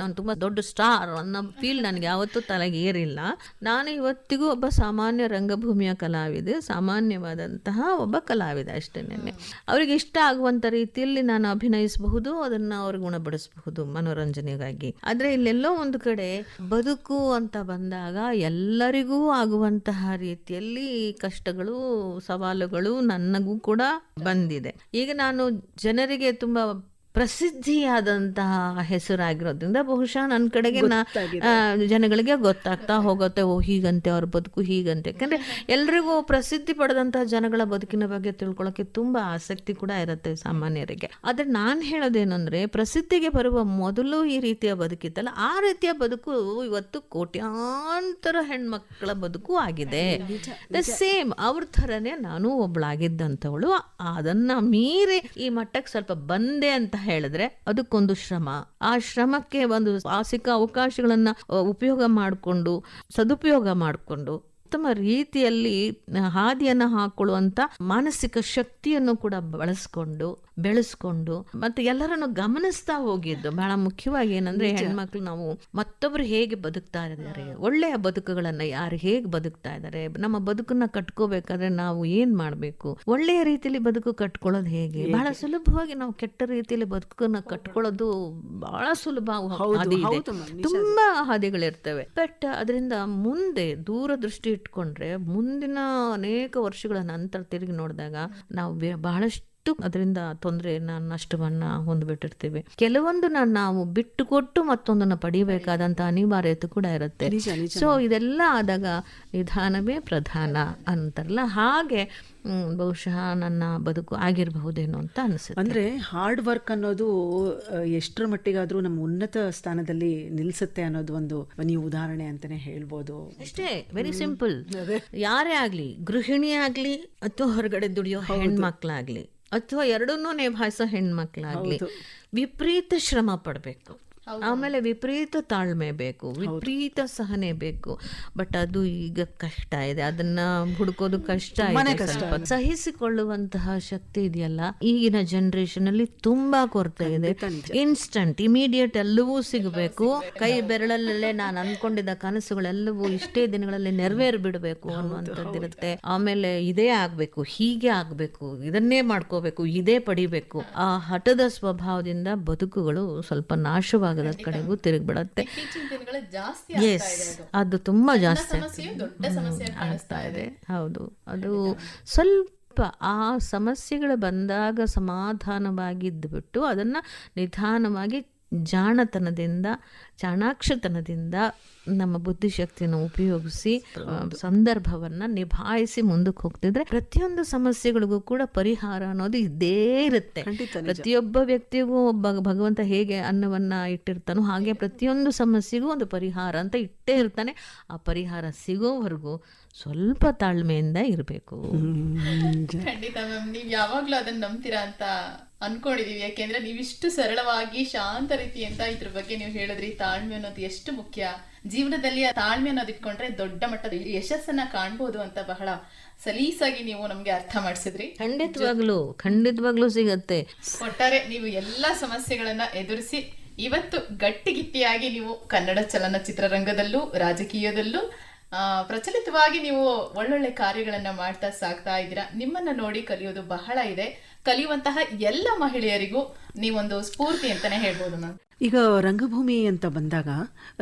S3: ನಾನು ತುಂಬಾ ದೊಡ್ಡ ಸ್ಟಾರ್ ಅನ್ನೋ ಫೀಲ್ ನನಗೆ ಯಾವತ್ತೂ ತಲೆಗೆ ಏರಿಲ್ಲ. ನಾನು ಇವತ್ತಿಗೂ ಒಬ್ಬ ಸಾಮಾನ್ಯ ರಂಗಭೂಮಿಯ ಕಲಾವಿದೆ, ಸಾಮಾನ್ಯವಾದಂತಹ ಒಬ್ಬ ಕಲಾವಿದೆ ಅಷ್ಟೇನೆ. ಅವ್ರಿಗೆ ಇಷ್ಟ ಆಗುವಂತ ರೀತಿಯಲ್ಲಿ ನಾನು ಅಭಿನಯಿಸಬಹುದು, ಅದನ್ನ ಅವ್ರಿಗೆ ಗುಣಪಡಿಸಬಹುದು ಮನೋರಂಜನೆಗಾಗಿ. ಆದ್ರೆ ಇಲ್ಲೆಲ್ಲೋ ಒಂದು ಕಡೆ ಬದುಕು ಅಂತ ಬಂದಾಗ ಎಲ್ಲರಿಗೂ ಆಗುವಂತಹ ರೀತಿಯಲ್ಲಿ ಕಷ್ಟಗಳು, ಸವಾಲುಗಳು ನನಗೂ ಕೂಡ ಬಂದಿದೆ. ಈಗ ನಾನು ಜನರಿಗೆ ತುಂಬಾ ಪ್ರಸಿದ್ಧಿಯಾದಂತಹ ಹೆಸರಾಗಿರೋದ್ರಿಂದ ಬಹುಶಃ ನನ್ನ ಕಡೆಗೆ ಜನಗಳಿಗೆ ಗೊತ್ತಾಗ್ತಾ ಹೋಗುತ್ತೆ, ಓ ಹೀಗಂತೆ ಅವ್ರ ಬದುಕು ಹೀಗಂತೆ. ಯಾಕಂದ್ರೆ ಎಲ್ರಿಗೂ ಪ್ರಸಿದ್ಧಿ ಪಡೆದಂತಹ ಜನಗಳ ಬದುಕಿನ ಬಗ್ಗೆ ತಿಳ್ಕೊಳ್ಳೋಕೆ ತುಂಬಾ ಆಸಕ್ತಿ ಕೂಡ ಇರುತ್ತೆ ಸಾಮಾನ್ಯರಿಗೆ. ಆದ್ರೆ ನಾನು ಹೇಳೋದೇನಂದ್ರೆ, ಪ್ರಸಿದ್ಧಿಗೆ ಬರುವ ಮೊದಲು ಈ ರೀತಿಯ ಬದುಕಿತ್ತಲ್ಲ, ಆ ರೀತಿಯ ಬದುಕು ಇವತ್ತು ಕೋಟ್ಯಾಂತರ ಹೆಣ್ಮಕ್ಳ ಬದುಕು ಆಗಿದೆ. ಸೇಮ್ ಅವ್ರ ಥರನೇ ನಾನು ಒಬ್ಳಾಗಿದ್ದಂಥವಳು. ಅದನ್ನ ಮೀರಿ ಈ ಮಟ್ಟಕ್ಕೆ ಸ್ವಲ್ಪ ಬಂದೆ ಅಂತ ಹೇಳಿದ್ರೆ ಅದಕ್ಕೊಂದು ಶ್ರಮ. ಆ ಶ್ರಮಕ್ಕೆ ಒಂದು ಮಾನಸಿಕ ಅವಕಾಶಗಳನ್ನ ಉಪಯೋಗ ಮಾಡಿಕೊಂಡು, ಸದುಪಯೋಗ ಮಾಡಿಕೊಂಡು ಉತ್ತಮ ರೀತಿಯಲ್ಲಿ ಹಾದಿಯನ್ನ ಹಾಕೊಳ್ಳುವಂತ ಮಾನಸಿಕ ಶಕ್ತಿಯನ್ನು ಕೂಡ ಬೆಳೆಸ್ಕೊಂಡು ಮತ್ತೆ ಎಲ್ಲರನ್ನು ಗಮನಿಸ್ತಾ ಹೋಗಿದ್ದು ಬಹಳ ಮುಖ್ಯವಾಗಿ. ಏನಂದ್ರೆ, ಹೆಣ್ಮಕ್ಳು ನಾವು ಮತ್ತೊಬ್ರು ಹೇಗೆ ಬದುಕ್ತಾ ಇದ್ದಾರೆ, ಒಳ್ಳೆಯ ಬದುಕುಗಳನ್ನ ಯಾರು ಹೇಗೆ ಬದುಕ್ತಾ ಇದ್ದಾರೆ, ನಮ್ಮ ಬದುಕನ್ನ ಕಟ್ಕೋಬೇಕಾದ್ರೆ ನಾವು ಏನ್ ಮಾಡ್ಬೇಕು, ಒಳ್ಳೆಯ ರೀತಿಯಲ್ಲಿ ಬದುಕು ಕಟ್ಕೊಳ್ಳೋದು ಹೇಗೆ. ಬಹಳ ಸುಲಭವಾಗಿ ನಾವು ಕೆಟ್ಟ ರೀತಿಯಲ್ಲಿ ಬದುಕನ್ನ ಕಟ್ಕೊಳ್ಳೋದು ಬಹಳ ಸುಲಭ ಹಾದಿ ಇದೆ, ತುಂಬಾ ಹಾದಿಗಳಿರ್ತವೆ. ಬಟ್ ಅದರಿಂದ ಮುಂದೆ ದೂರದೃಷ್ಟಿ ಇಟ್ಕೊಂಡ್ರೆ ಮುಂದಿನ ಅನೇಕ ವರ್ಷಗಳ ನಂತರ ತಿರುಗಿ ನೋಡಿದಾಗ ನಾವು ಬಹಳಷ್ಟು ಅದರಿಂದ ತೊಂದರೆಯನ್ನ, ನಷ್ಟವನ್ನ ಹೊಂದ್ಬಿಟ್ಟಿರ್ತೀವಿ. ಕೆಲವೊಂದನ್ನ ನಾವು ಬಿಟ್ಟುಕೊಟ್ಟು ಮತ್ತೊಂದನ್ನ ಪಡಿಬೇಕಾದಂತ ಅನಿವಾರ್ಯತೆ ಕೂಡ ಇರುತ್ತೆ. ಸೊ ಇದೆಲ್ಲ ಆದಾಗ ನಿಧಾನವೇ ಪ್ರಧಾನ ಅಂತಾರಲ್ಲ, ಹಾಗೆ ಬಹುಶಃ ನನ್ನ ಬದುಕು ಆಗಿರಬಹುದೇನೋ ಅಂತ ಅನಿಸುತ್ತೆ.
S2: ಅಂದ್ರೆ ಹಾರ್ಡ್ ವರ್ಕ್ ಅನ್ನೋದು ಎಷ್ಟರ ಮಟ್ಟಿಗಾದ್ರೂ ನಮ್ಮ ಉನ್ನತ ಸ್ಥಾನದಲ್ಲಿ ನಿಲ್ಸುತ್ತೆ ಅನ್ನೋದು ಒಂದು ನೀವು ಉದಾಹರಣೆ ಅಂತಾನೆ ಹೇಳ್ಬೋದು.
S3: ಅಷ್ಟೇ, ವೆರಿ ಸಿಂಪಲ್. ಯಾರೇ ಆಗ್ಲಿ, ಗೃಹಿಣಿ ಆಗ್ಲಿ ಅಥವಾ ಹೊರಗಡೆ ದುಡಿಯೋ ಹೆಣ್ಮಕ್ಳಾಗ್ಲಿ ಅಥವಾ ಎರಡನ್ನೂ ನಿಭಾಯಿಸೋ ಹೆಣ್ಮಕ್ಳಾಗ್ಲಿ ವಿಪರೀತ ಶ್ರಮ ಪಡಬೇಕು. ಆಮೇಲೆ ವಿಪರೀತ ತಾಳ್ಮೆ ಬೇಕು, ವಿಪರೀತ ಸಹನೆ ಬೇಕು. ಬಟ್ ಅದು ಈಗ ಕಷ್ಟ ಇದೆ, ಅದನ್ನ ಹುಡುಕೋದು ಕಷ್ಟ ಇದೆ. ಸಹಿಸಿಕೊಳ್ಳುವಂತಹ ಶಕ್ತಿ ಇದೆಯಲ್ಲ ಈಗಿನ ಜನರೇಷನ್ ಅಲ್ಲಿ ತುಂಬಾ ಕೊರತೆ ಇದೆ. ಇನ್ಸ್ಟಂಟ್, ಇಮಿಡಿಯೇಟ್ ಎಲ್ಲವೂ ಸಿಗಬೇಕು, ಕೈ ಬೆರಳಲ್ಲೇ ನಾನು ಅನ್ಕೊಂಡಿದ್ದ ಕನಸುಗಳೆಲ್ಲವೂ ಇಷ್ಟೇ ದಿನಗಳಲ್ಲಿ ನೆರವೇರಿ ಬಿಡಬೇಕು ಅನ್ನುವಂಥದ್ದಿರುತ್ತೆ. ಆಮೇಲೆ ಇದೇ ಆಗ್ಬೇಕು, ಹೀಗೆ ಆಗ್ಬೇಕು, ಇದನ್ನೇ ಮಾಡ್ಕೋಬೇಕು, ಇದೇ ಪಡಿಬೇಕು. ಆ ಹಠದ ಸ್ವಭಾವದಿಂದ ಬದುಕುಗಳು ಸ್ವಲ್ಪ ನಾಶವಾಗಿ ಕಡೆಗೂ ತಿರುಗಿಬಿಡತ್ತೆ. ಅದು ತುಂಬಾ ಜಾಸ್ತಿ ಆಗ್ತಾ ಇದೆ. ಹೌದು, ಅದು ಸ್ವಲ್ಪ ಆ ಸಮಸ್ಯೆಗಳು ಬಂದಾಗ ಸಮಾಧಾನವಾಗಿದ್ದು ಅದನ್ನ ನಿಧಾನವಾಗಿ ಜಾಣತನದಿಂದ, ಚಾಣಾಕ್ಷತನದಿಂದ ನಮ್ಮ ಬುದ್ಧಿಶಕ್ತಿಯನ್ನು ಉಪಯೋಗಿಸಿ ಸಂದರ್ಭವನ್ನ ನಿಭಾಯಿಸಿ ಮುಂದಕ್ಕೆ ಹೋಗ್ತಿದ್ರೆ ಪ್ರತಿಯೊಂದು ಸಮಸ್ಯೆಗಳಿಗೂ ಕೂಡ ಪರಿಹಾರ ಅನ್ನೋದು ಇದ್ದೇ ಇರುತ್ತೆ. ಪ್ರತಿಯೊಬ್ಬ ವ್ಯಕ್ತಿಗೂ ಒಬ್ಬ ಭಗವಂತ ಹೇಗೆ ಅನ್ನವನ್ನ ಇಟ್ಟಿರ್ತಾನೋ ಹಾಗೆ ಪ್ರತಿಯೊಂದು ಸಮಸ್ಯೆಗೂ ಒಂದು ಪರಿಹಾರ ಅಂತ ಇಟ್ಟೇ ಇರ್ತಾನೆ. ಆ ಪರಿಹಾರ ಸಿಗೋವರೆಗೂ ಸ್ವಲ್ಪ ತಾಳ್ಮೆಯಿಂದ ಇರಬೇಕು.
S4: ಖಂಡಿತ ಮ್ಯಾಮ್, ನೀವ್ ಯಾವಾಗ್ಲೂ ಅದನ್ನ ನಂಬ್ತೀರಾ ಅಂತ ಅನ್ಕೊಂಡಿದೀವಿ. ಯಾಕೆಂದ್ರೆ ನೀವಿಷ್ಟು ಸರಳವಾಗಿ ಶಾಂತ ರೀತಿಯಿಂದ ಇದ್ರ ಬಗ್ಗೆ ನೀವು ಹೇಳಿದ್ರಿ. ತಾಳ್ಮೆ ಅನ್ನೋದು ಎಷ್ಟು ಮುಖ್ಯ ಜೀವನದಲ್ಲಿ. ಆ ತಾಳ್ಮೆ ಅನ್ನೋದು ಇಟ್ಕೊಂಡ್ರೆ ದೊಡ್ಡ ಮಟ್ಟದ ಯಶಸ್ಸನ್ನ ಕಾಣ್ಬೋದು ಅಂತ ಬಹಳ ಸಲೀಸಾಗಿ ನೀವು ನಮ್ಗೆ ಅರ್ಥ ಮಾಡಿಸಿದ್ರಿ.
S3: ಖಂಡಿತವಾಗ್ಲೂ ಸಿಗತ್ತೆ.
S4: ಒಟ್ಟಾರೆ ನೀವು ಎಲ್ಲಾ ಸಮಸ್ಯೆಗಳನ್ನ ಎದುರಿಸಿ ಇವತ್ತು ಗಟ್ಟಿಗಿಟ್ಟಿಯಾಗಿ ನೀವು ಕನ್ನಡ ಚಲನಚಿತ್ರರಂಗದಲ್ಲೂ ರಾಜಕೀಯದಲ್ಲೂ ಪ್ರಚಲಿತವಾಗಿ ನೀವು ಒಳ್ಳೊಳ್ಳೆ ಕಾರ್ಯಗಳನ್ನ ಮಾಡ್ತಾ ಸಾಗ್ತಾ ಇದ್ದೀರಾ. ನಿಮ್ಮನ್ನ ನೋಡಿ ಕಲಿಯೋದು ಬಹಳ ಇದೆ. ಕಲಿಯುವಂತಹ ಎಲ್ಲ ಮಹಿಳೆಯರಿಗೂ ನೀವೊಂದು ಸ್ಫೂರ್ತಿ ಅಂತಾನೆ ಹೇಳ್ಬೋದು ಮ್ಯಾಮ್.
S2: ಈಗ ರಂಗಭೂಮಿ ಅಂತ ಬಂದಾಗ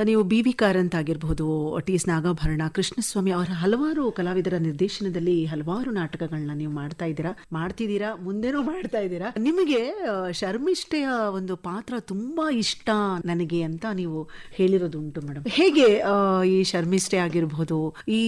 S2: ನೀವು BV ಕಾರಂತ್ ಆಗಿರಬಹುದು, TS ನಾಗಾಭರಣ, ಕೃಷ್ಣಸ್ವಾಮಿ ಅವರ ಹಲವಾರು ಕಲಾವಿದರ ನಿರ್ದೇಶನದಲ್ಲಿ ಹಲವಾರು ನಾಟಕಗಳನ್ನ ನೀವು ಮಾಡ್ತಿದ್ದೀರಾ, ಮುಂದೆನೂ ಮಾಡ್ತಾ ಇದ್ದೀರಾ. ನಿಮಗೆ ಶರ್ಮಿಷ್ಠೆಯ ಒಂದು ಪಾತ್ರ ತುಂಬಾ ಇಷ್ಟ ನನಗೆ ಅಂತ ನೀವು ಹೇಳಿರೋದುಂಟು ಮೇಡಮ್. ಹೇಗೆ ಈ ಶರ್ಮಿಷ್ಠೆ ಆಗಿರಬಹುದು, ಈ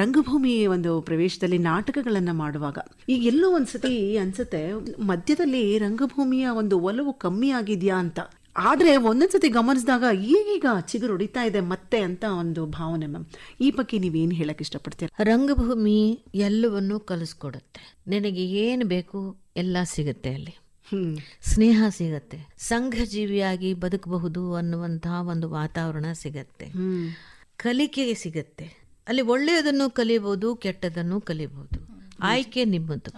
S2: ರಂಗಭೂಮಿ ಒಂದು ಪ್ರವೇಶದಲ್ಲಿ ನಾಟಕಗಳನ್ನ ಮಾಡುವಾಗ ಈಗ ಎಲ್ಲೋ ಒಂದ್ಸತಿ ಅನ್ಸುತ್ತೆ ಮಧ್ಯದಲ್ಲಿ ರಂಗಭೂಮಿಯ ಒಂದು ಒಲವು ಕಮ್ಮಿ ಆಗಿದ್ಯಾ ಅಂತ. ಆದ್ರೆ ಒಂದೊಂದ್ಸತಿ ಗಮನಿಸಿದಾಗ ಈಗೀಗ ಚಿಗುರು ಹೊಡಿತಾ ಇದೆ ಮತ್ತೆ ಅಂತ ಒಂದು ಭಾವನೆ ಮ್ಯಾಮ್. ಈ ಬಗ್ಗೆ ನೀವೇನು ಹೇಳಕ್ ಇಷ್ಟಪಡ್ತೀರಾ?
S3: ರಂಗಭೂಮಿ ಎಲ್ಲವನ್ನೂ ಕಲಿಸ್ಕೊಡುತ್ತೆ. ನಿನಗೆ ಏನು ಬೇಕು ಎಲ್ಲ ಸಿಗುತ್ತೆ ಅಲ್ಲಿ. ಸ್ನೇಹ ಸಿಗತ್ತೆ, ಸಂಘ ಜೀವಿಯಾಗಿ ಬದುಕಬಹುದು ಅನ್ನುವಂತಹ ಒಂದು ವಾತಾವರಣ ಸಿಗತ್ತೆ, ಕಲಿಕೆ ಸಿಗತ್ತೆ. ಅಲ್ಲಿ ಒಳ್ಳೆಯದನ್ನು ಕಲಿಬಹುದು, ಕೆಟ್ಟದನ್ನು ಕಲಿಬಹುದು. ಆಯ್ಕೆ ನಿಮ್ಮದು.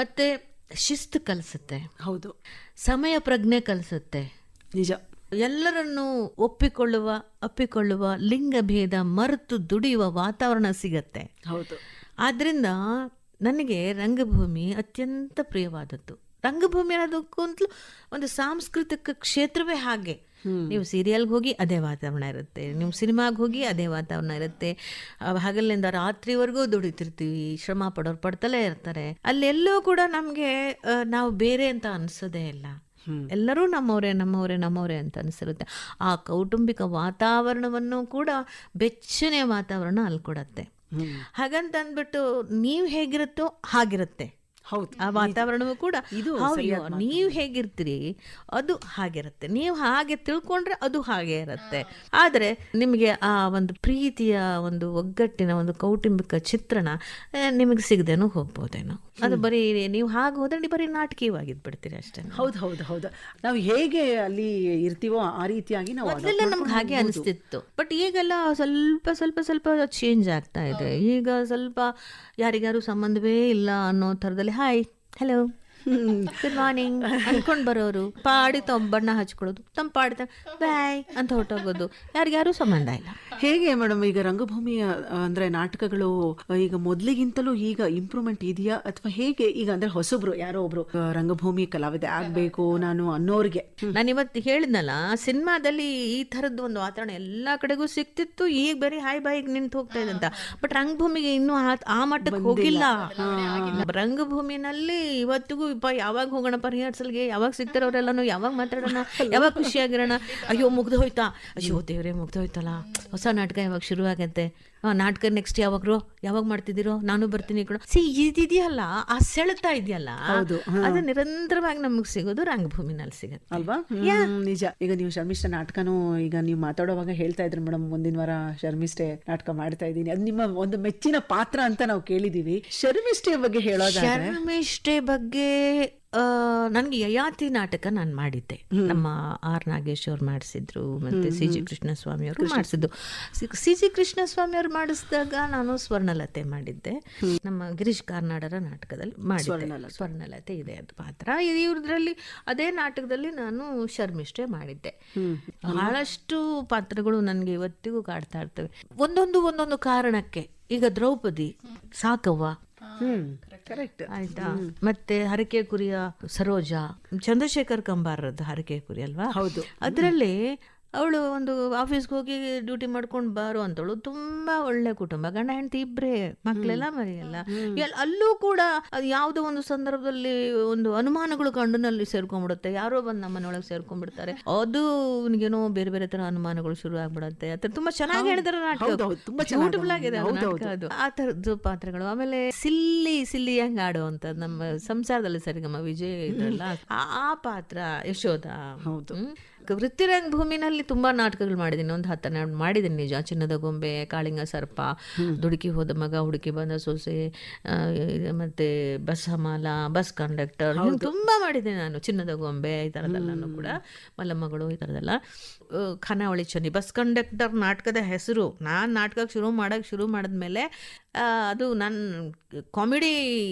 S3: ಮತ್ತೆ ಶಿಸ್ತು ಕಲಿಸುತ್ತೆ.
S2: ಹೌದು.
S3: ಸಮಯ ಪ್ರಜ್ಞೆ ಕಲಿಸುತ್ತೆ.
S2: ನಿಜ.
S3: ಎಲ್ಲರನ್ನೂ ಅಪ್ಪಿಕೊಳ್ಳುವ ಲಿಂಗ ಭೇದ ಮರೆತು ದುಡಿಯುವ ವಾತಾವರಣ ಸಿಗತ್ತೆ.
S2: ಹೌದು.
S3: ಆದ್ರಿಂದ ನನಗೆ ರಂಗಭೂಮಿ ಅತ್ಯಂತ ಪ್ರಿಯವಾದದ್ದು. ರಂಗಭೂಮಿ ಅನ್ನೋದಕ್ಕಂತಲೂ ಒಂದು ಸಾಂಸ್ಕೃತಿಕ ಕ್ಷೇತ್ರವೇ ಹಾಗೆ. ನೀವು ಸೀರಿಯಲ್ಗೆ ಹೋಗಿ ಅದೇ ವಾತಾವರಣ ಇರುತ್ತೆ, ನೀವು ಸಿನಿಮಾಗೆ ಹೋಗಿ ಅದೇ ವಾತಾವರಣ ಇರುತ್ತೆ. ಹಗಲಿನಿಂದ ರಾತ್ರಿವರೆಗೂ ದುಡಿತಿರ್ತೀವಿ, ಶ್ರಮ ಪಡೋರು ಪಡ್ತಲೇ ಇರ್ತಾರೆ. ಅಲ್ಲೆಲ್ಲೂ ಕೂಡ ನಮಗೆ ನಾವು ಬೇರೆ ಅಂತ ಅನಿಸೋದೇ ಇಲ್ಲ. ಎಲ್ಲರೂ ನಮ್ಮವರೇ ಅಂತ ಅನಿಸಿರುತ್ತೆ. ಆ ಕೌಟುಂಬಿಕ ವಾತಾವರಣವನ್ನು ಕೂಡ ಬೆಚ್ಚನೆಯ ವಾತಾವರಣ ಅಲ್ಲಿ ಕೊಡತ್ತೆ. ಹಾಗಂತ ಅಂದ್ಬಿಟ್ಟು ನೀವು ಹೇಗಿರುತ್ತೋ ಹಾಗಿರುತ್ತೆ.
S2: ಹೌದು.
S3: ಆ ವಾತಾವರಣವೂ ಕೂಡ ನೀವು ಹೇಗಿರ್ತೀರಿ ಅದು ಹಾಗಿರುತ್ತೆ. ನೀವು ಹಾಗೆ ತಿಳ್ಕೊಂಡ್ರೆ ಅದು ಹಾಗೆ ಇರುತ್ತೆ. ಆದ್ರೆ ನಿಮಗೆ ಆ ಒಂದು ಪ್ರೀತಿಯ ಒಂದು ಒಗ್ಗಟ್ಟಿನ ಒಂದು ಕೌಟುಂಬಿಕ ಚಿತ್ರಣ ನಿಮಗೆ ಸಿಗದೇನೋ ಹೋಗ್ಬೋದೇನೋ. ಅದು ಬರೀ ನೀವು ಹಾಗೆ ಹೋದ್ರೆ ಬರೀ ನಾಟಕೀಯವಾಗಿದ್ಬಿಡ್ತೀರಿ ಅಷ್ಟೇ.
S2: ಹೌದು. ನಾವು ಹೇಗೆ ಅಲ್ಲಿ ಇರ್ತೀವೋ ಆ ರೀತಿಯಾಗಿ ನಾವು
S3: ಮೊದಲೆಲ್ಲ ನಮ್ಗೆ ಹಾಗೆ ಅನಿಸ್ತಿತ್ತು. ಬಟ್ ಈಗೆಲ್ಲ ಸ್ವಲ್ಪ ಚೇಂಜ್ ಆಗ್ತಾ ಇದೆ. ಈಗ ಸ್ವಲ್ಪ ಯಾರಿಗಾರು ಸಂಬಂಧವೇ ಇಲ್ಲ ಅನ್ನೋ ಥರದಲ್ಲಿ ಹಾಯ್ ಹಲೋ ಗುಡ್ ಮಾರ್ನಿಂಗ್ ಅನ್ಕೊಂಡ್ ಬರೋರು, ಪಾಡಿ ಬಣ್ಣ ಹಚ್ಕೊಳ್ಳೋದು, ತಮ್ಮ ಪಾಡಿ ಬಾಯ್ ಅಂತ ಹೊರಟೋಗೋದು, ಯಾರಿಗ್ಯಾರು ಸಂಬಂಧ ಇಲ್ಲ.
S2: ಹೇಗೆ ಮೇಡಮ್ ಈಗ ರಂಗಭೂಮಿಯ ಅಂದ್ರೆ ನಾಟಕಗಳು ಈಗ ಮೊದಲಿಗಿಂತಲೂ ಈಗ ಇಂಪ್ರೂವ್ಮೆಂಟ್ ಇದೆಯಾ ಅಥವಾ ಹೇಗೆ? ಈಗ ಅಂದ್ರೆ ಹೊಸಬ್ರು ಯಾರೋ ಒಬ್ರು ರಂಗಭೂಮಿ ಕಲಾವಿದೆ ಆಗ್ಬೇಕು ನಾನು ಅನ್ನೋರ್ಗೆ,
S3: ನಾನು ಇವತ್ತು ಹೇಳಿದ್ನಲ್ಲ ಸಿನಿಮಾದಲ್ಲಿ ಈ ತರದ್ದು ಒಂದು ವಾತಾವರಣ ಎಲ್ಲಾ ಕಡೆಗೂ ಸಿಕ್ತಿತ್ತು. ಈಗ ಬರೀ ಹಾಯ್ ಬಾಯಿಗೆ ನಿಂತು ಹೋಗ್ತಾ ಇದೆ ಅಂತ. ಬಟ್ ರಂಗಭೂಮಿಗೆ ಇನ್ನೂ ಆ ಮಟ್ಟಕ್ಕೆ ಹೋಗಿಲ್ಲ. ರಂಗಭೂಮಿನಲ್ಲಿ ಇವತ್ತಿಗೂ ಯಾವಾಗ ಹೋಗೋಣ ರಿಹರ್ಸಲ್ಗೆ, ಯಾವಾಗ ಸಿಗ್ತಾರ ಅವರೆಲ್ಲಾನು, ಯಾವಾಗ ಮಾತಾಡೋಣ, ಯಾವಾಗ ಖುಷಿಯಾಗಿರೋಣ, ಅಯ್ಯೋ ಮುಗ್ದೋಯ್ತಾ, ಅಯ್ಯೋ ದೇವ್ರೆ ಮುಗ್ದೋಯ್ತಲ್ಲ, ಹೊಸ ನಾಟಕ ಯಾವಾಗ ಶುರು ಆಗತ್ತೆ, ನಾಟಕ ನೆಕ್ಸ್ಟ್ ಯಾವಾಗ ಮಾಡ್ತಿದ್ದೀರೋ, ನಾನು ಬರ್ತೀನಿ ಕೂಡ. ಇದೆಯಲ್ಲ ಆ ಸೆಳೆತ ಇದೆಯಲ್ಲ, ಅದು ನಿರಂತರವಾಗಿ ನಮಗ್ ಸಿಗೋದು ರಂಗಭೂಮಿನಲ್ಲಿ ಸಿಗತ್ತೆ
S2: ಅಲ್ವಾ? ನಿಜ. ಈಗ ನೀವು ಶರ್ಮಿಷ್ಠೆ ನಾಟಕನೂ ಈಗ ನೀವು ಮಾತಾಡೋವಾಗ ಹೇಳ್ತಾ ಇದ್ರಿ ಮೇಡಮ್, ಮುಂದಿನ ವಾರ ಶರ್ಮಿಷ್ಠೆ ನಾಟಕ ಮಾಡ್ತಾ ಇದ್ದೀನಿ, ಅದು ನಿಮ್ಮ ಒಂದು ಮೆಚ್ಚಿನ ಪಾತ್ರ ಅಂತ ನಾವು ಕೇಳಿದೀವಿ. ಶರ್ಮಿಷ್ಠೆ ಬಗ್ಗೆ ಹೇಳೋದಾದ್ರೆ,
S3: ಶರ್ಮಿಷ್ಠೆ ಬಗ್ಗೆ ನನಗೆ ಯಯಾತಿ ನಾಟಕ ನಾನು ಮಾಡಿದ್ದೆ. ನಮ್ಮ ಆರ್ ನಾಗೇಶ್ ಅವ್ರು ಮಾಡಿಸಿದ್ರು, ಮತ್ತೆ CG ಕೃಷ್ಣಸ್ವಾಮಿ ಅವರು ಮಾಡಿಸಿದ್ದು. CG ಕೃಷ್ಣಸ್ವಾಮಿ ಅವ್ರು ಮಾಡಿಸಿದಾಗ ನಾನು ಸ್ವರ್ಣಲತೆ ಮಾಡಿದ್ದೆ. ನಮ್ಮ ಗಿರೀಶ್ ಕಾರ್ನಾಡರ ನಾಟಕದಲ್ಲಿ ಮಾಡಿದ್ದೆ. ಸ್ವರ್ಣಲತೆ ಇದೆ ಅದು ಪಾತ್ರ. ಇವ್ರದ್ರಲ್ಲಿ ಅದೇ ನಾಟಕದಲ್ಲಿ ನಾನು ಶರ್ಮಿಷ್ಠೆ ಮಾಡಿದ್ದೆ. ಬಹಳಷ್ಟು ಪಾತ್ರಗಳು ನನಗೆ ಇವತ್ತಿಗೂ ಕಾಡ್ತಾ ಇರ್ತವೆ, ಒಂದೊಂದು ಕಾರಣಕ್ಕೆ. ಈಗ ದ್ರೌಪದಿ ಸಾಕವ್ವ ಆಯ್ತಾ, ಮತ್ತೆ ಹರಕೆ ಕುರಿಯ ಸರೋಜಾ, ಚಂದ್ರಶೇಖರ್ ಕಂಬಾರದ್ದು ಹರಕೆ ಕುರಿ ಅಲ್ವಾ? ಹೌದು. ಅದರಲ್ಲಿ ಅವಳು ಒಂದು ಆಫೀಸ್ಗೆ ಹೋಗಿ ಡ್ಯೂಟಿ ಮಾಡ್ಕೊಂಡು ಬಾರೋ ಅಂತವಳು. ತುಂಬಾ ಒಳ್ಳೆ ಕುಟುಂಬ, ಗಂಡ ಹೆಂಡತಿ ಇಬ್ಬರೇ, ಮಕ್ಕಳೆಲ್ಲ ಮರಿಯಲ್ಲ. ಅಲ್ಲೂ ಕೂಡ ಯಾವುದೋ ಒಂದು ಸಂದರ್ಭದಲ್ಲಿ ಒಂದು ಅನುಮಾನಗಳು ಗಂಡನಲ್ಲಿ ಸೇರ್ಕೊಂಡ್ಬಿಡುತ್ತೆ. ಯಾರೋ ಬಂದು ನಮ್ಮನೊಳಗೆ ಸೇರ್ಕೊಂಡ್ಬಿಡ್ತಾರೆ, ಅದು ನಿನಗೇನೋ ಬೇರೆ ಬೇರೆ ತರ ಅನುಮಾನಗಳು ಶುರು ಆಗ್ಬಿಡತ್ತೆ. ಆ ತುಂಬಾ ಚೆನ್ನಾಗಿ ಹೇಳಿದಾರೆ ನಾಟಕ, ಬ್ಯೂಟಿಫುಲ್ ಆಗಿದೆ ಅದು. ಆ ತರದ್ದು ಪಾತ್ರಗಳು. ಆಮೇಲೆ ಸಿಲ್ಲಿ ಹೆಂಗ್ ಆಡುವಂತ ನಮ್ಮ ಸಂಸಾರದಲ್ಲಿ ಸರಿಗಮ್ಮ ವಿಜಯ್ ಇದ್ರಲ್ಲ, ಆ ಪಾತ್ರ ಯಶೋಧ. ಹೌದು. ವೃತ್ತಿರಂಗಭೂಮಿನಲ್ಲಿ ತುಂಬಾ ನಾಟಕಗಳು ಮಾಡಿದ್ದೀನಿ, ಒಂದು 10 ಮಾಡಿದ್ದೀನಿ ನಿಜ. ಚಿನ್ನದ ಗೊಂಬೆ, ಕಾಳಿಂಗ ಸರ್ಪ, ದುಡುಕಿ ಹೋದ ಮಗ, ಹುಡುಕಿ ಬಂದ ಸೊಸೆ, ಮತ್ತೆ ಬಸ್ ಹಮಾಲ, ಬಸ್ ಕಂಡಕ್ಟರ್, ತುಂಬಾ ಮಾಡಿದ್ದೀನಿ ನಾನು. ಚಿನ್ನದ ಗೊಂಬೆ ಈ ಥರದೆಲ್ಲನೂ ಕೂಡ, ಮಲ್ಲಮ್ಮಗಳು ಈ ಥರದೆಲ್ಲ. ಖಾನಾವಳಿ ಚನ್ನಿ, ಬಸ್ ಕಂಡಕ್ಟರ್ ನಾಟಕದ ಹೆಸರು ನಾನು ನಾಟಕಕ್ಕೆ ಶುರು ಮಾಡಿದ್ಮೇಲೆ ಅದು ನನ್ನ ಕಾಮಿಡಿ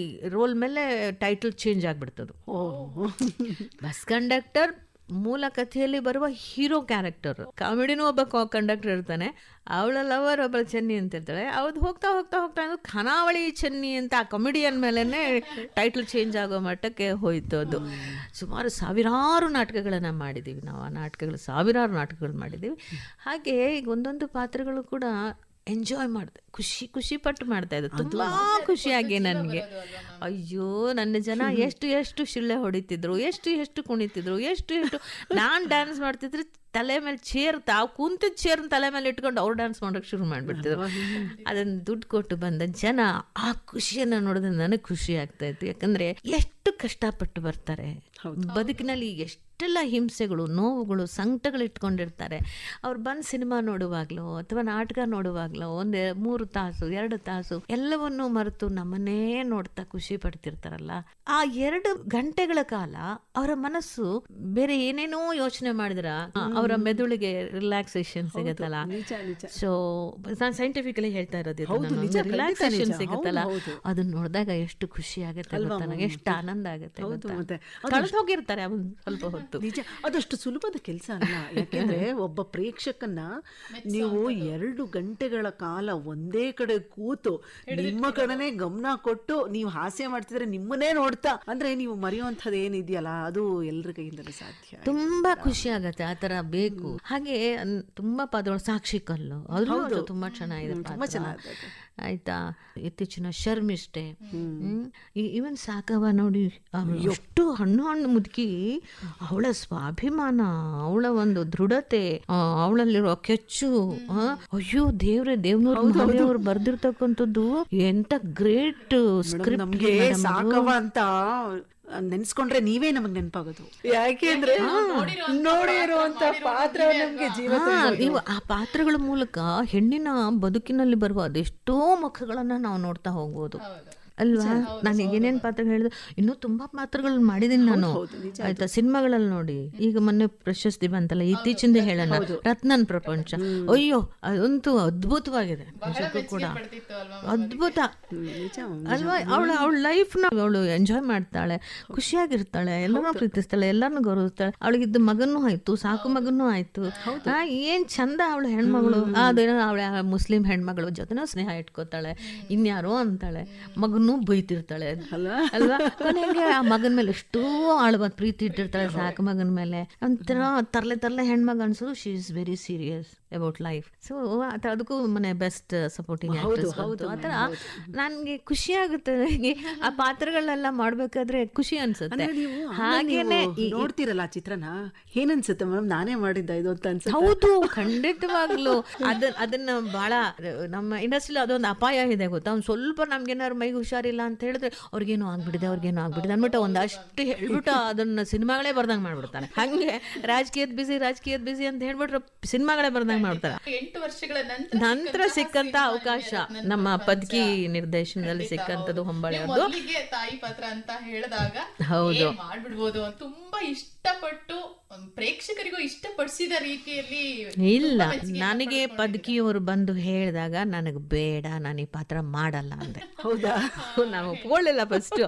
S3: ರೋಲ್ ಮೇಲೆ ಟೈಟಲ್ ಚೇಂಜ್ ಆಗ್ಬಿಡ್ತದು. ಬಸ್ ಕಂಡಕ್ಟರ್ ಮೂಲ ಕಥೆಯಲ್ಲಿ ಬರುವ ಹೀರೋ ಕ್ಯಾರೆಕ್ಟರ್. ಕಾಮಿಡಿನೂ ಒಬ್ಬ ಕಂಡಕ್ಟರ್ ಇರ್ತಾನೆ, ಅವಳ ಲವರ್ ಒಬ್ಬ ಚೆನ್ನಿ ಅಂತ ಇರ್ತಾಳೆ. ಅವ್ದು ಹೋಗ್ತಾ ಹೋಗ್ತಾ ಹೋಗ್ತಾ ಖಾನಾವಳಿ ಚೆನ್ನಿ ಅಂತ ಆ ಕಾಮಿಡಿಯನ್ ಮೇಲೇನೆ ಟೈಟಲ್ ಚೇಂಜ್ ಆಗೋ ಮಟ್ಟಕ್ಕೆ ಹೋಯ್ತು ಅದು. ಸುಮಾರು ಸಾವಿರಾರು ನಾಟಕಗಳನ್ನು ಮಾಡಿದ್ದೀವಿ ನಾವು. ಆ ನಾಟಕಗಳು ಸಾವಿರಾರು ನಾಟಕಗಳು ಮಾಡಿದ್ದೀವಿ. ಹಾಗೆ ಈಗ ಒಂದೊಂದು ಪಾತ್ರಗಳು ಕೂಡ ಎಂಜಾಯ್ ಮಾಡಿದೆ, ಖುಷಿ ಪಟ್ಟು ಮಾಡ್ತಾ ಇದ್ದೆ, ತುಂಬ ಖುಷಿಯಾಗಿ ನನಗೆ. ಅಯ್ಯೋ ನನ್ನ ಜನ ಎಷ್ಟು ಶಿಳ್ಳೆ ಹೊಡಿತಿದ್ರು, ಎಷ್ಟು ಕುಣಿತಿದ್ರು, ಎಷ್ಟು ನಾನು ಡ್ಯಾನ್ಸ್ ಮಾಡ್ತಿದ್ರೆ ತಲೆ ಮೇಲೆ ಚೇರ್, ತಾವು ಕುಂತಿದ್ದ ಚೇರ್ನ ತಲೆ ಮೇಲೆ ಇಟ್ಕೊಂಡು ಅವ್ರು ಡ್ಯಾನ್ಸ್ ಮಾಡೋಕೆ ಶುರು ಮಾಡಿಬಿಡ್ತಿದ್ರು. ಅದನ್ನು ದುಡ್ಡು ಕೊಟ್ಟು ಬಂದ ಜನ ಆ ಖುಷಿಯನ್ನು ನೋಡಿದ್ರೆ ನನಗೆ ಖುಷಿ ಆಗ್ತಾ ಇತ್ತು. ಯಾಕಂದರೆ ಎಷ್ಟು ಕಷ್ಟಪಟ್ಟು ಬರ್ತಾರೆ ಬದುಕಿನಲ್ಲಿ, ಎಷ್ಟೆಲ್ಲ ಹಿಂಸೆಗಳು, ನೋವುಗಳು, ಸಂಕಟಗಳು ಇಟ್ಕೊಂಡಿರ್ತಾರೆ. ಅವ್ರು ಬಂದು ಸಿನಿಮಾ ನೋಡುವಾಗಲೋ ಅಥವಾ ನಾಟಕ ನೋಡುವಾಗಲೋ 3 ತಾಸು 2 ತಾಸು ಎಲ್ಲವನ್ನೂ ಮರೆತು ನಮ್ಮನ್ನೇ ನೋಡ್ತಾ ಖುಷಿ ಪಡ್ತಿರ್ತಾರಲ್ಲ, ಆ 2 ಗಂಟೆಗಳ ಕಾಲ ಅವರ ಮನಸ್ಸು ಬೇರೆ ಏನೇನೋ ಯೋಚನೆ ಮಾಡಿದ್ರ ಅವರ ಮೆದುಳಿಗೆ ರಿಲ್ಯಾಕ್ಸೇಷನ್ ಸಿಗುತ್ತಲ್ಲ. ಸೊ ನಾನು ಸೈಂಟಿಫಿಕಲಿ ಹೇಳ್ತಾ ಇರೋದು, ರಿಲ್ಯಾಕ್ಸೇಷನ್ ಸಿಗುತ್ತಲ್ಲ, ಅದನ್ನ ನೋಡಿದಾಗ ಎಷ್ಟು ಖುಷಿ ಆಗುತ್ತೆ ಗೊತ್ತಾ, ನನಗೆ ಎಷ್ಟು ಆನಂದ ಆಗುತ್ತೆ ಗೊತ್ತಾ. ಕಳೆದು ಹೋಗಿರ್ತಾರೆ ಅವನು ಸ್ವಲ್ಪ ಹೊತ್ತು.
S2: ನಿಜ, ಅದಷ್ಟು ಸುಲಭದ ಕೆಲಸ ಅಲ್ಲ. ಯಾಕೆಂದ್ರೆ ಒಬ್ಬ ಪ್ರೇಕ್ಷಕನ್ನ ನೀವು 2 ಗಂಟೆಗಳ ಕಾಲ ಒಂದೇ ಕಡೆ ಕೂತು ನಿಮ್ಮ ಕಡೆನೇ ಗಮನ ಕೊಟ್ಟು ನೀವು ಹಾಸ್ಯ ಮಾಡ್ತಿದ್ರೆ ನಿಮ್ಮನ್ನೇ ನೋಡ್ತಾ ಅಂದ್ರೆ ನೀವು ಮರೆಯುವಂಥದ್ದು ಏನಿದೆಯಲ್ಲ ಅದು ಎಲ್ಲರ ಕೈಯಿಂದಲೇ ಸಾಧ್ಯ.
S3: ತುಂಬಾ ಖುಷಿ ಆಗತ್ತೆ, ಆ ತರ ಬೇಕು. ಹಾಗೆ ತುಂಬಾ ಪಾತ್ರಗಳು, ಸಾಕ್ಷಿ ಕಲ್ಲು ಅದ್ರೂ ತುಂಬಾ ಚೆನ್ನಾಗಿದೆ, ತುಂಬಾ ಚೆನ್ನಾಗಿದೆ ಆಯ್ತಾ. ಇತ್ತೀಚಿನ ಶರ್ಮಿಷ್ಠೆ, ಇವನ್ ಸಾಕವ ನೋಡಿ, ಎಷ್ಟು ಹಣ್ಣು ಮುದುಕಿ, ಅವಳ ಸ್ವಾಭಿಮಾನ, ಅವಳ ಒಂದು ದೃಢತೆ, ಅವಳಲ್ಲಿರೋ ಕೆಚ್ಚು, ಅಯ್ಯೋ ದೇವ್ರೆ, ದೇವ್ನವ್ರು ಬರ್ದಿರ್ತಕ್ಕಂಥದ್ದು ಎಂತ ಗ್ರೇಟ್ ಸ್ಕ್ರಿಪ್ಟ್.
S2: ನಮ್ಗೆ ಸಾಕವ ಅಂತ ನೆನ್ಸ್ಕೊಂಡ್ರೆ ನೀವೇ ನಮಗ್ ನೆನಪಾಗೋದು. ಯಾಕೆಂದ್ರೆ ನೋಡಿರುವಂತ ಪಾತ್ರ ನಮ್ಗೆ ಜೀವ.
S3: ನೀವು ಆ ಪಾತ್ರಗಳ ಮೂಲಕ ಹೆಣ್ಣಿನ ಬದುಕಿನಲ್ಲಿ ಬರುವ ಅದೆಷ್ಟೋ ಮುಖಗಳನ್ನ ನಾವು ನೋಡ್ತಾ ಹೋಗ್ಬೋದು ಅಲ್ವಾ. ನಾನು ಏನೇನ್ ಪಾತ್ರ ಹೇಳಿದೆ, ಇನ್ನೂ ತುಂಬಾ ಪಾತ್ರಗಳನ್ನ ಮಾಡಿದೀನಿ ನಾನು ಆಯ್ತಾ. ಸಿನಿಮಾಗಳಲ್ಲಿ ನೋಡಿ, ಈಗ ಮೊನ್ನೆ ಪ್ರಶಸ್ತಿ ಬಂತಲ್ಲ ಇತ್ತೀಚಿಂದ ಹೇಳೋಣ, ರತ್ನನ್ ಪ್ರಪಂಚ, ಅಯ್ಯೋ ಅದಂತೂ ಅದ್ಭುತವಾಗಿದೆ ಕೂಡ, ಅದ್ಭುತ ಅಲ್ವಾ. ಅವಳ ಲೈಫ್ ನ ಅವಳು ಎಂಜಾಯ್ ಮಾಡ್ತಾಳೆ, ಖುಷಿಯಾಗಿರ್ತಾಳೆ, ಎಲ್ಲರನ್ನೂ ಪ್ರೀತಿಸ್ತಾಳೆ, ಎಲ್ಲರನ್ನೂ ಗೌರವಿಸ್ತಾಳೆ. ಅವಳಿಗಿದ್ದ ಮಗನೂ ಆಯ್ತು, ಸಾಕು ಮಗನೂ ಆಯ್ತು. ಏನ್ ಚಂದ ಅವಳು ಹೆಣ್ಮಗಳು. ಅದೇನೋ ಅವಳ ಮುಸ್ಲಿಂ ಹೆಣ್ಮಗಳು ಜೊತೆನೂ ಸ್ನೇಹ ಇಟ್ಕೋತಾಳೆ, ಇನ್ಯಾರೋ ಅಂತಾಳೆ, ಮಗನೂ ಬೈತಿರ್ತಾಳೆ ಅಲ್ವಾ. ಕೊನೆಗೆ ಆ ಮಗನ ಮೇಲೆ ಎಷ್ಟೋ ಆಳವಾದ ಪ್ರೀತಿ ಇಟ್ಟಿರ್ತಾಳೆ, ಸಾಕು ಮಗನ ಮೇಲೆ. ಒಂಥರ ತರ್ಲೆ ಹೆಣ್ಮಗ ಅನ್ಸೋದು. She is very serious about life. So ಅದಕ್ಕೂ ಮನೆ ಬೆಸ್ಟ್ ಸಪೋರ್ಟಿಂಗ್ ಆಕ್ಟ್ರೆಸ್ ಬಂತು. ಆ ಥರ ನನಗೆ ಖುಷಿ ಆಗುತ್ತೆ. ಆ ಪಾತ್ರಗಳನ್ನೆಲ್ಲ ಮಾಡ್ಬೇಕಾದ್ರೆ ಖುಷಿ ಅನ್ಸುತ್ತೆ. ಹಾಗೇನೆ
S2: ನೋಡ್ತಿರಲ್ಲ ಆ ಚಿತ್ರನ, ಏನನ್ಸುತ್ತೆ ಮೇಡಮ್, ನಾನೇ ಮಾಡಿದ್ದ ಇದು ಅಂತ ಅನ್ಸುತ್ತೆ.
S3: ಹೌದು, ಖಂಡಿತವಾಗ್ಲು ಅದನ್ನ ಬಹಳ ನಮ್ಮ ಇಂಡಸ್ಟ್ರಿಲಿ ಅದೊಂದು ಅಪಾಯ ಇದೆ ಗೊತ್ತಾ. ಒಂದು ಸ್ವಲ್ಪ ನಮ್ಗೇನಾದ್ರು ಮೈಗೆ ಹುಷಾರಿಲ್ಲ ಅಂತ ಹೇಳಿದ್ರೆ ಅವ್ರಿಗೇನು ಆಗ್ಬಿಟ್ಟಿದೆ ಅಂದ್ಬಿಟ್ಟು ಒಂದಷ್ಟು ಹೇಳ್ಬಿಟ್ಟು ಅದನ್ನ ಸಿನಿಮಾಗಳೇ ಬರ್ದಂಗ್ ಮಾಡ್ಬಿಡ್ತಾನೆ. ಹಂಗೆ ರಾಜಕೀಯದ ಬಿಸಿ ಅಂತ ಹೇಳ್ಬಿಟ್ರೆ ಸಿನಿಮಾಗಳೇ ಬರ್ದಂಗ್ ಮಾಡ್ತಾರೆ.
S4: 8 ವರ್ಷಗಳ
S3: ನಂತರ ಸಿಕ್ಕಂತ ಅವಕಾಶ ನಮ್ಮ ಪದ್ಕಿ ನಿರ್ದೇಶನದಲ್ಲಿ ಸಿಕ್ಕಂತದ್ದು ಹೊಂಬಾಳೆಯವ್ರದ್ದು.
S4: ತಾಯಿ ಪಾತ್ರ ಅಂತ ಹೇಳಿದಾಗ
S3: ಹೌದು
S4: ಮಾಡ್ಬಿಡ್ಬೋದು, ತುಂಬಾ ಇಷ್ಟಪಟ್ಟು ಪ್ರೇಕ್ಷಕರಿಗೂ ಇಷ್ಟಪಡಿಸಿದ ರೀತಿಯಲ್ಲಿ.
S3: ಇಲ್ಲ, ನನಗೆ ಪದ್ಕಿಯವರು ಬಂದು ಹೇಳಿದಾಗ ನನಗೆ ಬೇಡ, ನಾನು ಈ ಪಾತ್ರ ಮಾಡಲ್ಲ ಅಂದೆ.
S2: ಹೌದಾ?
S3: ನಾನು ಒಪ್ಕೊಳ್ಳಿಲ್ಲ ಫಸ್ಟ್.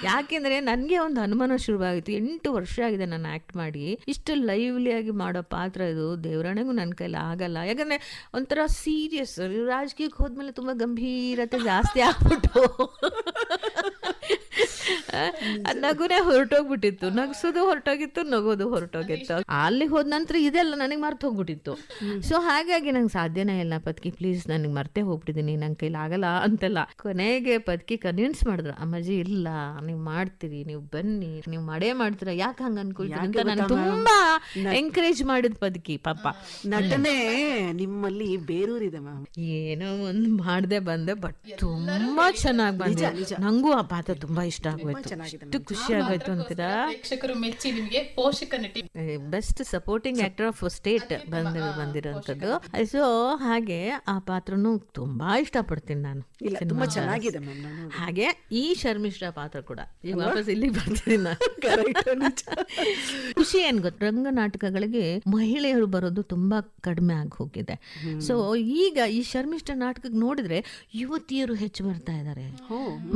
S3: ಯಾಕೆಂದ್ರೆ ನನಗೆ ಒಂದು ಅನುಮಾನ ಶುರುವಾಗಿತ್ತು. 8 ವರ್ಷ ಆಗಿದೆ ನಾನು ಆಕ್ಟ್ ಮಾಡಿ, ಇಷ್ಟು ಲೈವ್ಲಿ ಆಗಿ ಮಾಡೋ ಪಾತ್ರ ಇದು ದೇವರಾಣೆಗೂ ನನ್ನ ಕೈಲಿ ಆಗಲ್ಲ. ಯಾಕಂದ್ರೆ ಒಂಥರ ಸೀರಿಯಸ್, ರಾಜಕೀಯಕ್ಕೆ ಹೋದ್ಮೇಲೆ ತುಂಬಾ ಗಂಭೀರತೆ ಜಾಸ್ತಿ ಆಗ್ಬಿಟ್ಟು ನಗುನೇ ಹೊರಟೋಗ್ಬಿಟ್ಟಿತ್ತು, ನಗ್ಸೋದು ಹೊರಟೋಗಿತ್ತು, ನಗೋದು ಹೊರಟೋಗಿತ್ತು. ಅಲ್ಲಿ ಹೋದ ನಂತರ ಇದೆಲ್ಲ ನನಗೆ ಮರ್ತು ಹೋಗ್ಬಿಟ್ಟಿತ್ತು. ಸೊ ಹಾಗಾಗಿ ನಂಗೆ ಸಾಧ್ಯನೇ ಇಲ್ಲ, ಪದ್ಕಿ ಪ್ಲೀಸ್ ನನಗೆ ಮರ್ತೇ ಹೋಗ್ಬಿಟ್ಟಿದ್ದೀನಿ, ನಂಗೆ ಕೈಲಿ ಆಗಲ್ಲ ಅಂತೆಲ್ಲ. ಕೊನೆಗೆ ಪದ್ಕಿ ಕನ್ವಿನ್ಸ್ ಮಾಡಿದ್ರು, ಅಮ್ಮಾಜಿ ಇಲ್ಲ ನೀವು ಮಾಡ್ತೀರಿ, ನೀವು ಬನ್ನಿ, ನೀವು ಮಾಡೇ ಮಾಡ್ತೀರಾ, ಯಾಕೆ ಹಂಗ ಅನ್ಕೊಳ್ತೀರಿ ಅಂತ ನಾನು ತುಂಬಾ ಎಂಕರೇಜ್ ಮಾಡಿದ್ ಪದ್ಕಿ. ಪಾಪ
S2: ನಟನೆ ನಿಮ್ಮಲ್ಲಿ ಬೇರೂರಿದೆ ಮ್ಯಾಮ್.
S3: ಏನೋ ಒಂದು ಮಾಡದೆ ಬಂದೆ, ಬಟ್ ತುಂಬಾ ಚೆನ್ನಾಗಿ ಬಂದಿದೆ. ನಂಗೂ ಆ ಪಾತ್ರ ತುಂಬಾ ಇಷ್ಟ ಆಗೋಯ್ತು, ಎಷ್ಟು ಖುಷಿ ಆಗೋಯ್ತು ಅಂತೀರಾ.
S4: ಪ್ರೇಕ್ಷಕರು ಮೆಚ್ಚಿ ನಿಮಗೆ ಪೋಷಕ ನಟಿ
S3: best supporting actor of state ಬಂದಿರೋಂಥದ್ದು. ಸೊ ಹಾಗೆ ಆ ಪಾತ್ರನು ತುಂಬಾ ಇಷ್ಟಪಡ್ತೀನಿ ನಾನು.
S2: ತುಂಬಾ ಚೆನ್ನಾಗಿದೆ ಮ್ಯಾಮ್.
S3: ಹಾಗೆ ಈ ಶರ್ಮಿಷ್ಠಾ ಪಾತ್ರ ಕೂಡ ಈಗ ವಾಪಸ್ ಇಲ್ಲಿಗೆ ಬರ್ತೀನಿ ನಾನು. ಖುಷಿ ಏನ್ ಗೊತ್ತ, ರಂಗನಾಟಕಗಳಿಗೆ ಮಹಿಳೆಯರು ಬರೋದು ತುಂಬಾ ಕಡಿಮೆ ಆಗಿ ಹೋಗಿದೆ. ಸೊ ಈಗ ಈ ಶರ್ಮಿಷ್ಠಾ ನಾಟಕಕ್ಕೆ ನೋಡಿದ್ರೆ ಯುವತಿಯರು ಹೆಚ್ಚು ಬರ್ತಾ ಇದ್ದಾರೆ,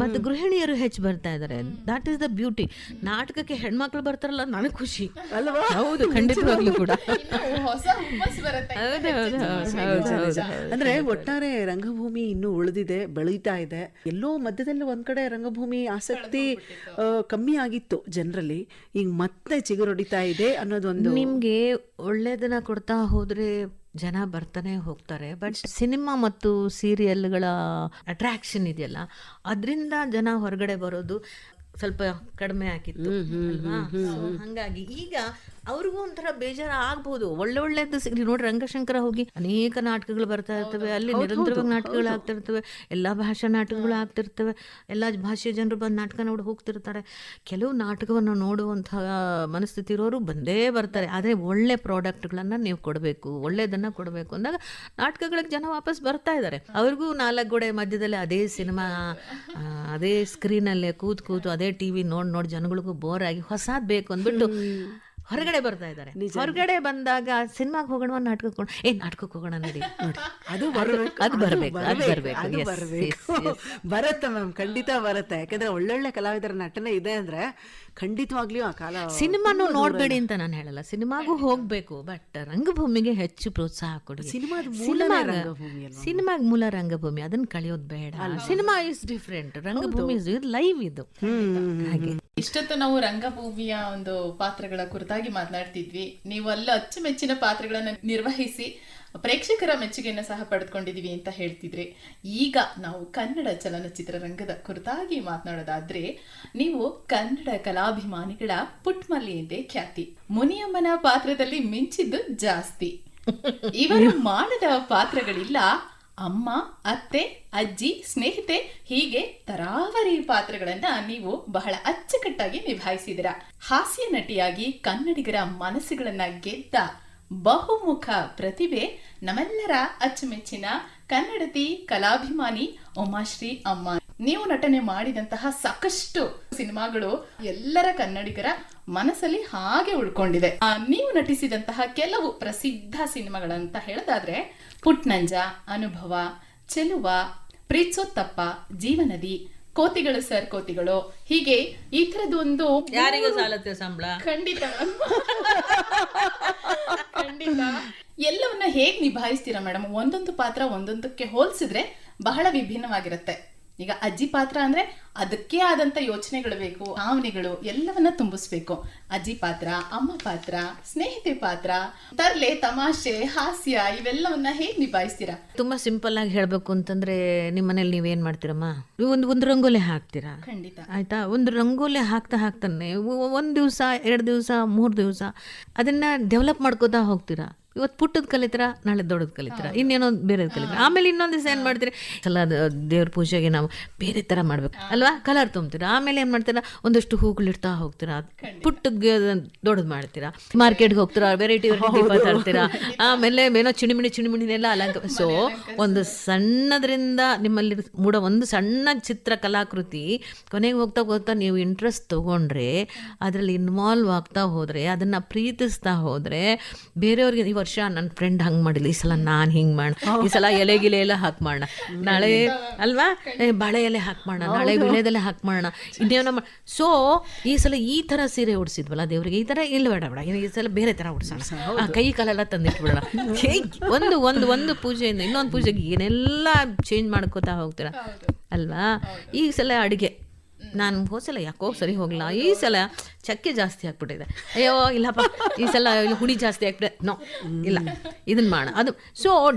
S3: ಮತ್ತೆ ಗೃಹಿಣಿಯರು ಹೆಚ್ಚು ಬರ್ತಾ ಬರ್ತಾ ಇದ್ದಾರೆ. That is the beauty. ನಾಟಕಕ್ಕೆ ಹೆಣ್ಮಕ್ಳು ಬರ್ತಾರಲ್ಲ, ನನಗೆ ಖುಷಿ
S2: ಅಲ್ವಾ?
S3: ಹೌದು, ಖಂಡಿತವಾಗ್ಲೂ ಕೂಡ.
S4: ಇನ್ನು ಹೊಸ ಹುಮ್ಮಸ್ ಬರುತ್ತೆ.
S2: ಅಂದ್ರೆ ಒಟ್ಟಾರೆ ರಂಗಭೂಮಿ ಇನ್ನೂ ಉಳಿದಿದೆ, ಬೆಳೀತಾ ಇದೆ. ಎಲ್ಲೋ ಮಧ್ಯದಲ್ಲಿ ಒಂದ್ ಕಡೆ ರಂಗಭೂಮಿ ಆಸಕ್ತಿ ಕಮ್ಮಿ ಆಗಿತ್ತು ಜನರಲ್ಲಿ, ಈಗ ಮತ್ತೆ ಚಿಗುರೊಡಿತಾ ಇದೆ ಅನ್ನೋದೊಂದು.
S3: ನಿಮ್ಗೆ ಒಳ್ಳೇದನ್ನ ಕೊಡ್ತಾ ಹೋದ್ರೆ ಜನ ಬರ್ತಾನೆ ಹೋಗ್ತಾರೆ. ಬಟ್ ಸಿನಿಮಾ ಮತ್ತು ಸೀರಿಯಲ್ಗಳ ಅಟ್ರಾಕ್ಷನ್ ಇದೆಯಲ್ಲ, ಅದರಿಂದ ಜನ ಹೊರಗಡೆ ಬರೋದು ಸ್ವಲ್ಪ ಕಡಿಮೆ ಆಗಿತ್ತು ಅಲ್ವಾ? So ಹಂಗಾಗಿ ಈಗ ಅವ್ರಿಗೂ ಒಂಥರ ಬೇಜಾರ ಆಗ್ಬಹುದು. ಒಳ್ಳೊಳ್ಳೆದು ನೋಡಿ, ರಂಗಶಂಕರ ಹೋಗಿ ಅನೇಕ ನಾಟಕಗಳು ಬರ್ತಾ ಇರ್ತವೆ, ಅಲ್ಲಿ ನಿರಂತರವಾಗಿ ನಾಟಕಗಳು ಆಗ್ತಾ ಇರ್ತವೆ, ಎಲ್ಲಾ ಭಾಷಾ ನಾಟಕಗಳು ಆಗ್ತಿರ್ತವೆ, ಎಲ್ಲಾ ಭಾಷೆಯ ಜನರು ಬಂದು ನಾಟಕ ನೋಡಿ ಹೋಗ್ತಿರ್ತಾರೆ. ಕೆಲವು ನಾಟಕವನ್ನು ನೋಡುವಂತಹ ಮನಸ್ಥಿತಿ ಇರೋರು ಬಂದೇ ಬರ್ತಾರೆ. ಆದರೆ ಒಳ್ಳೆ ಪ್ರಾಡಕ್ಟ್ಗಳನ್ನ ನೀವು ಕೊಡಬೇಕು, ಒಳ್ಳೇದನ್ನ ಕೊಡಬೇಕು ಅಂದಾಗ ನಾಟಕಗಳಿಗೆ ಜನ ವಾಪಸ್ ಬರ್ತಾ ಇದ್ದಾರೆ. ಅವ್ರಿಗೂ 4 ಗೋಡೆ ಮಧ್ಯದಲ್ಲಿ ಅದೇ ಸಿನಿಮಾ, ಅದೇ ಸ್ಕ್ರೀನಲ್ಲೇ ಕೂತು ಅದೇ ಟಿವಿ ನೋಡಿ ಜನಗಳಿಗೂ ಬೋರ್ ಆಗಿ ಹೊಸಾದ್ ಬೇಕು ಅಂದ್ಬಿಟ್ಟು ಹೊರಗಡೆ ಬರ್ತಾ ಇದ್ದಾರೆ. ಹೊರಗಡೆ ಬಂದಾಗ ಸಿನಿಮಾಗೆ ಹೋಗೋಣ, ನಾಟಕಕ್ಕೆ ಹೋಗೋಣ ನಡಿ,
S2: ಅದು ಬರುತ್ತೆ ಮ್ಯಾಮ್, ಖಂಡಿತ ಬರುತ್ತೆ. ಯಾಕಂದ್ರೆ ಒಳ್ಳೊಳ್ಳೆ ಕಲಾವಿದರ ನಟನೆ ಇದೆ ಅಂದ್ರೆ ಖಂಡಿತವಾಗ್ಲೂ ಆ ಕಾಲ.
S3: ಸಿನಿಮಾನು ನೋಡ್ಬೇಡಿ ಅಂತ ನಾನು ಹೇಳಲ್ಲ, ಸಿನಿಮಾಗೂ ಹೋಗ್ಬೇಕು, ಬಟ್ ರಂಗಭೂಮಿಗೆ ಹೆಚ್ಚು ಪ್ರೋತ್ಸಾಹ ಕೊಡಿ. ಸಿನಿಮಾಗ ಮೂಲ ರಂಗಭೂಮಿ, ಅದನ್ನ ಕಳಿಯೋದು ಬೇಡ. ಸಿನಿಮಾ ಇಸ್ ಡಿಫ್ರೆಂಟ್, ರಂಗಭೂಮಿ ಇಸ್ ಲೈವ್. ಇದು ಹಾಗೆ.
S4: ಇಷ್ಟೊತ್ತು ನಾವು ರಂಗಭೂಮಿಯ ಒಂದು ಪಾತ್ರಗಳ ಕುರಿತಾಗಿ ಮಾತನಾಡ್ತಿದ್ವಿ. ನೀವು ಅಲ್ಲ ಅಚ್ಚುಮೆಚ್ಚಿನ ಪಾತ್ರಗಳನ್ನ ನಿರ್ವಹಿಸಿ ಪ್ರೇಕ್ಷಕರ ಮೆಚ್ಚುಗೆಯನ್ನು ಸಹ ಪಡೆದುಕೊಂಡಿದೀವಿ ಅಂತ ಹೇಳ್ತಿದ್ರಿ. ಈಗ ನಾವು ಕನ್ನಡ ಚಲನಚಿತ್ರರಂಗದ ಕುರಿತಾಗಿ ಮಾತನಾಡೋದಾದ್ರೆ, ನೀವು ಕನ್ನಡ ಕಲಾಭಿಮಾನಿಗಳ ಪುಟ್ಮಲ್ಲಿ ಎಂದೇ ಖ್ಯಾತಿ. ಮುನಿಯಮ್ಮನ ಪಾತ್ರದಲ್ಲಿ ಮಿಂಚಿದ್ದು ಜಾಸ್ತಿ. ಇವರು ಮಾಡದ ಪಾತ್ರಗಳಿಲ್ಲ. ಅಮ್ಮ, ಅತ್ತೆ, ಅಜ್ಜಿ, ಸ್ನೇಹಿತೆ, ಹೀಗೆ ತರಾವರಿ ಪಾತ್ರಗಳನ್ನ ನೀವು ಬಹಳ ಅಚ್ಚುಕಟ್ಟಾಗಿ ನಿಭಾಯಿಸಿದಿರ. ಹಾಸ್ಯ ನಟಿಯಾಗಿ ಕನ್ನಡಿಗರ ಮನಸ್ಸುಗಳನ್ನ ಗೆದ್ದ ಬಹುಮುಖ ಪ್ರತಿಭೆ ನಮ್ಮೆಲ್ಲರ ಅಚ್ಚುಮೆಚ್ಚಿನ ಕನ್ನಡತಿ ಕಲಾಭಿಮಾನಿ ಉಮಾಶ್ರೀ ಅಮ್ಮ. ನೀವು ನಟನೆ ಮಾಡಿದಂತಹ ಸಾಕಷ್ಟು ಸಿನಿಮಾಗಳು ಎಲ್ಲರ ಕನ್ನಡಿಗರ ಮನಸ್ಸಲ್ಲಿ ಹಾಗೆ ಉಳ್ಕೊಂಡಿದೆ. ನೀವು ನಟಿಸಿದಂತಹ ಕೆಲವು ಪ್ರಸಿದ್ಧ ಸಿನಿಮಾಗಳಂತ ಹೇಳೋದಾದ್ರೆ ಪುಟ್ನಂಜ, ಅನುಭವ, ಚೆಲುವ, ಪ್ರೀತ್ಸೋತ್ತಪ್ಪ, ಜೀವನದಿ, ಕೋತಿಗಳು ಸರ್ ಕೋತಿಗಳು, ಹೀಗೆ ಈ ತರದೊಂದು
S3: ಯಾರಿಗೂ ಸಾಲತ್ತೆ ಸಂಬಳ.
S4: ಖಂಡಿತ ಖಂಡಿತ. ಎಲ್ಲವನ್ನ ಹೇಗ್ ನಿಭಾಯಿಸ್ತೀರಾ ಮೇಡಮ್? ಒಂದೊಂದು ಪಾತ್ರ ಒಂದೊಂದಕ್ಕೆ ಹೋಲಿಸಿದ್ರೆ ಬಹಳ ವಿಭಿನ್ನವಾಗಿರುತ್ತೆ. ಈಗ ಅಜ್ಜಿ ಪಾತ್ರ ಅಂದ್ರೆ ಅದಕ್ಕೆ ಆದಂತ ಯೋಚನೆಗಳು ಬೇಕು, ಭಾವನೆಗಳು ಎಲ್ಲವನ್ನ ತುಂಬಿಸ್ಬೇಕು. ಅಜ್ಜಿ ಪಾತ್ರ, ಅಮ್ಮ ಪಾತ್ರ, ಸ್ನೇಹಿತೆ ಪಾತ್ರ, ತರ್ಲೆ, ತಮಾಷೆ, ಹಾಸ್ಯ, ಇವೆಲ್ಲವನ್ನ ಹೇಗ್ ನಿಭಾಯಿಸ್ತೀರಾ?
S3: ತುಂಬಾ ಸಿಂಪಲ್ ಆಗಿ ಹೇಳ್ಬೇಕು ಅಂತಂದ್ರೆ, ನಿಮ್ಮ ಮನೇಲಿ ನೀವೇನ್ ಮಾಡ್ತೀರಮ್ಮ? ಒಂದು ರಂಗೋಲಿ ಹಾಕ್ತೀರಾ,
S4: ಖಂಡಿತ
S3: ಆಯ್ತಾ? ಒಂದು ರಂಗೋಲಿ ಹಾಕ್ತಾನೆ 1 ದಿವಸ 2 ದಿವಸ 3 ದಿವಸ ಅದನ್ನ ಡೆವಲಪ್ ಮಾಡ್ಕೋತಾ ಹೋಗ್ತೀರಾ. ಇವತ್ತು ಪುಟ್ಟದ್ ಕಲಿತೀರಾ, ನಾಳೆ ದೊಡ್ಡದ್ ಕಲಿತೀರಾ, ಇನ್ನೇನೋ ಬೇರೆದ್ ಕಲಿತೀರಾ, ಆಮೇಲೆ ಇನ್ನೊಂದ್ ದಿವಸ ಏನ್ ಮಾಡ್ತೀರಿ, ಸಲ ದೇವ್ರ ಪೂಜೆಗೆ ನಾವು ಬೇರೆ ತರ ಮಾಡ್ಬೇಕು ಅಲ್ವಾ, ಕಲರ್ ತುಂಬ್ತೀರಾ. ಆಮೇಲೆ ಏನ್ ಮಾಡ್ತೀರಾ, ಒಂದಷ್ಟು ಹೂಗಳಿಡ್ತಾ ಹೋಗ್ತೀರಾ, ಪುಟ್ಟದ್ಗೆ ದೊಡ್ಡದ್ ಮಾಡ್ತೀರಾ, ಮಾರ್ಕೆಟ್ಗೆ ಹೋಗ್ತೀರಾ, ವೆರೈಟಿ ತರ್ತೀರಾ, ಆಮೇಲೆ ಏನೋ ಚಿಣಿಮಿಣಿನೆಲ್ಲ ಅಲಂಕಾರ. ಸೊ ಒಂದು ಸಣ್ಣದ್ರಿಂದ ನಿಮ್ಮಲ್ಲಿ ಮೂಡೋ ಒಂದು ಸಣ್ಣ ಚಿತ್ರ ಕಲಾಕೃತಿ ಕೊನೆಗೆ ಹೋಗ್ತಾ ನೀವು ಇಂಟ್ರೆಸ್ಟ್ ತಗೊಂಡ್ರೆ, ಅದರಲ್ಲಿ ಇನ್ವಾಲ್ವ್ ಆಗ್ತಾ ಹೋದ್ರೆ, ಅದನ್ನ ಪ್ರೀತಿಸ್ತಾ ಹೋದ್ರೆ, ಬೇರೆಯವ್ರಿಗೆ ಈ ವರ್ಷ ನನ್ನ ಫ್ರೆಂಡ್ ಹಂಗ್ ಮಾಡಿಲ್ಲ, ಈ ಸಲ ನಾನ್ ಹಿಂಗ್ ಮಾಡ, ಈ ಸಲ ಎಲೆಗಿಲೆ ಎಲ್ಲ ಹಾಕ್ ಮಾಡೋಣ, ನಾಳೆ ಅಲ್ವಾ ಬಾಳೆ ಎಲೆ ಹಾಕ್ ಮಾಡೋಣ, ನಾಳೆ ವಿಳೆದೆಲೆ ಹಾಕ್ ಮಾಡೋಣ, ಇನ್ನೇನೋ ಸೊ ಈ ಸಲ ಈ ತರ ಸೀರೆ ಉಡ್ಸಿದ್ವಲ್ಲ ದೇವ್ರಿಗೆ, ಈ ತರ ಇಲ್ಲ ಬೇಡ ಈ ಸಲ ಬೇರೆ ತರ ಉಡ್ಸೋಣ, ಕೈ ಕಾಲೆಲ್ಲ ತಂದಿಟ್ಬಿಡೋಣ. ಒಂದು ಪೂಜೆಯಿಂದ ಇನ್ನೊಂದು ಪೂಜೆಗೆ ಏನೆಲ್ಲ ಚೇಂಜ್ ಮಾಡ್ಕೋತಾ ಹೋಗ್ತೀರಾ ಅಲ್ವಾ. ಈ ಸಲ ಅಡಿಗೆ ನಾನು ಹೋದ್ಸಲ ಯಾಕೋ ಸರಿ ಹೋಗ್ಲಿಲ್ಲ, ಈ ಸಲ ಚಕ್ಕೆ ಜಾಸ್ತಿ ಆಗ್ಬಿಟ್ಟಿದೆ, ಅಯ್ಯೋ ಇಲ್ಲಪ್ಪ ಈ ಸಲ ಹುಳಿ ಜಾಸ್ತಿ ಆಗ್ಬಿಟ್ಟೆ, ನೋ ಇಲ್ಲ ಇದನ್ನ ಮಾಡ ಅದು. ಸೊ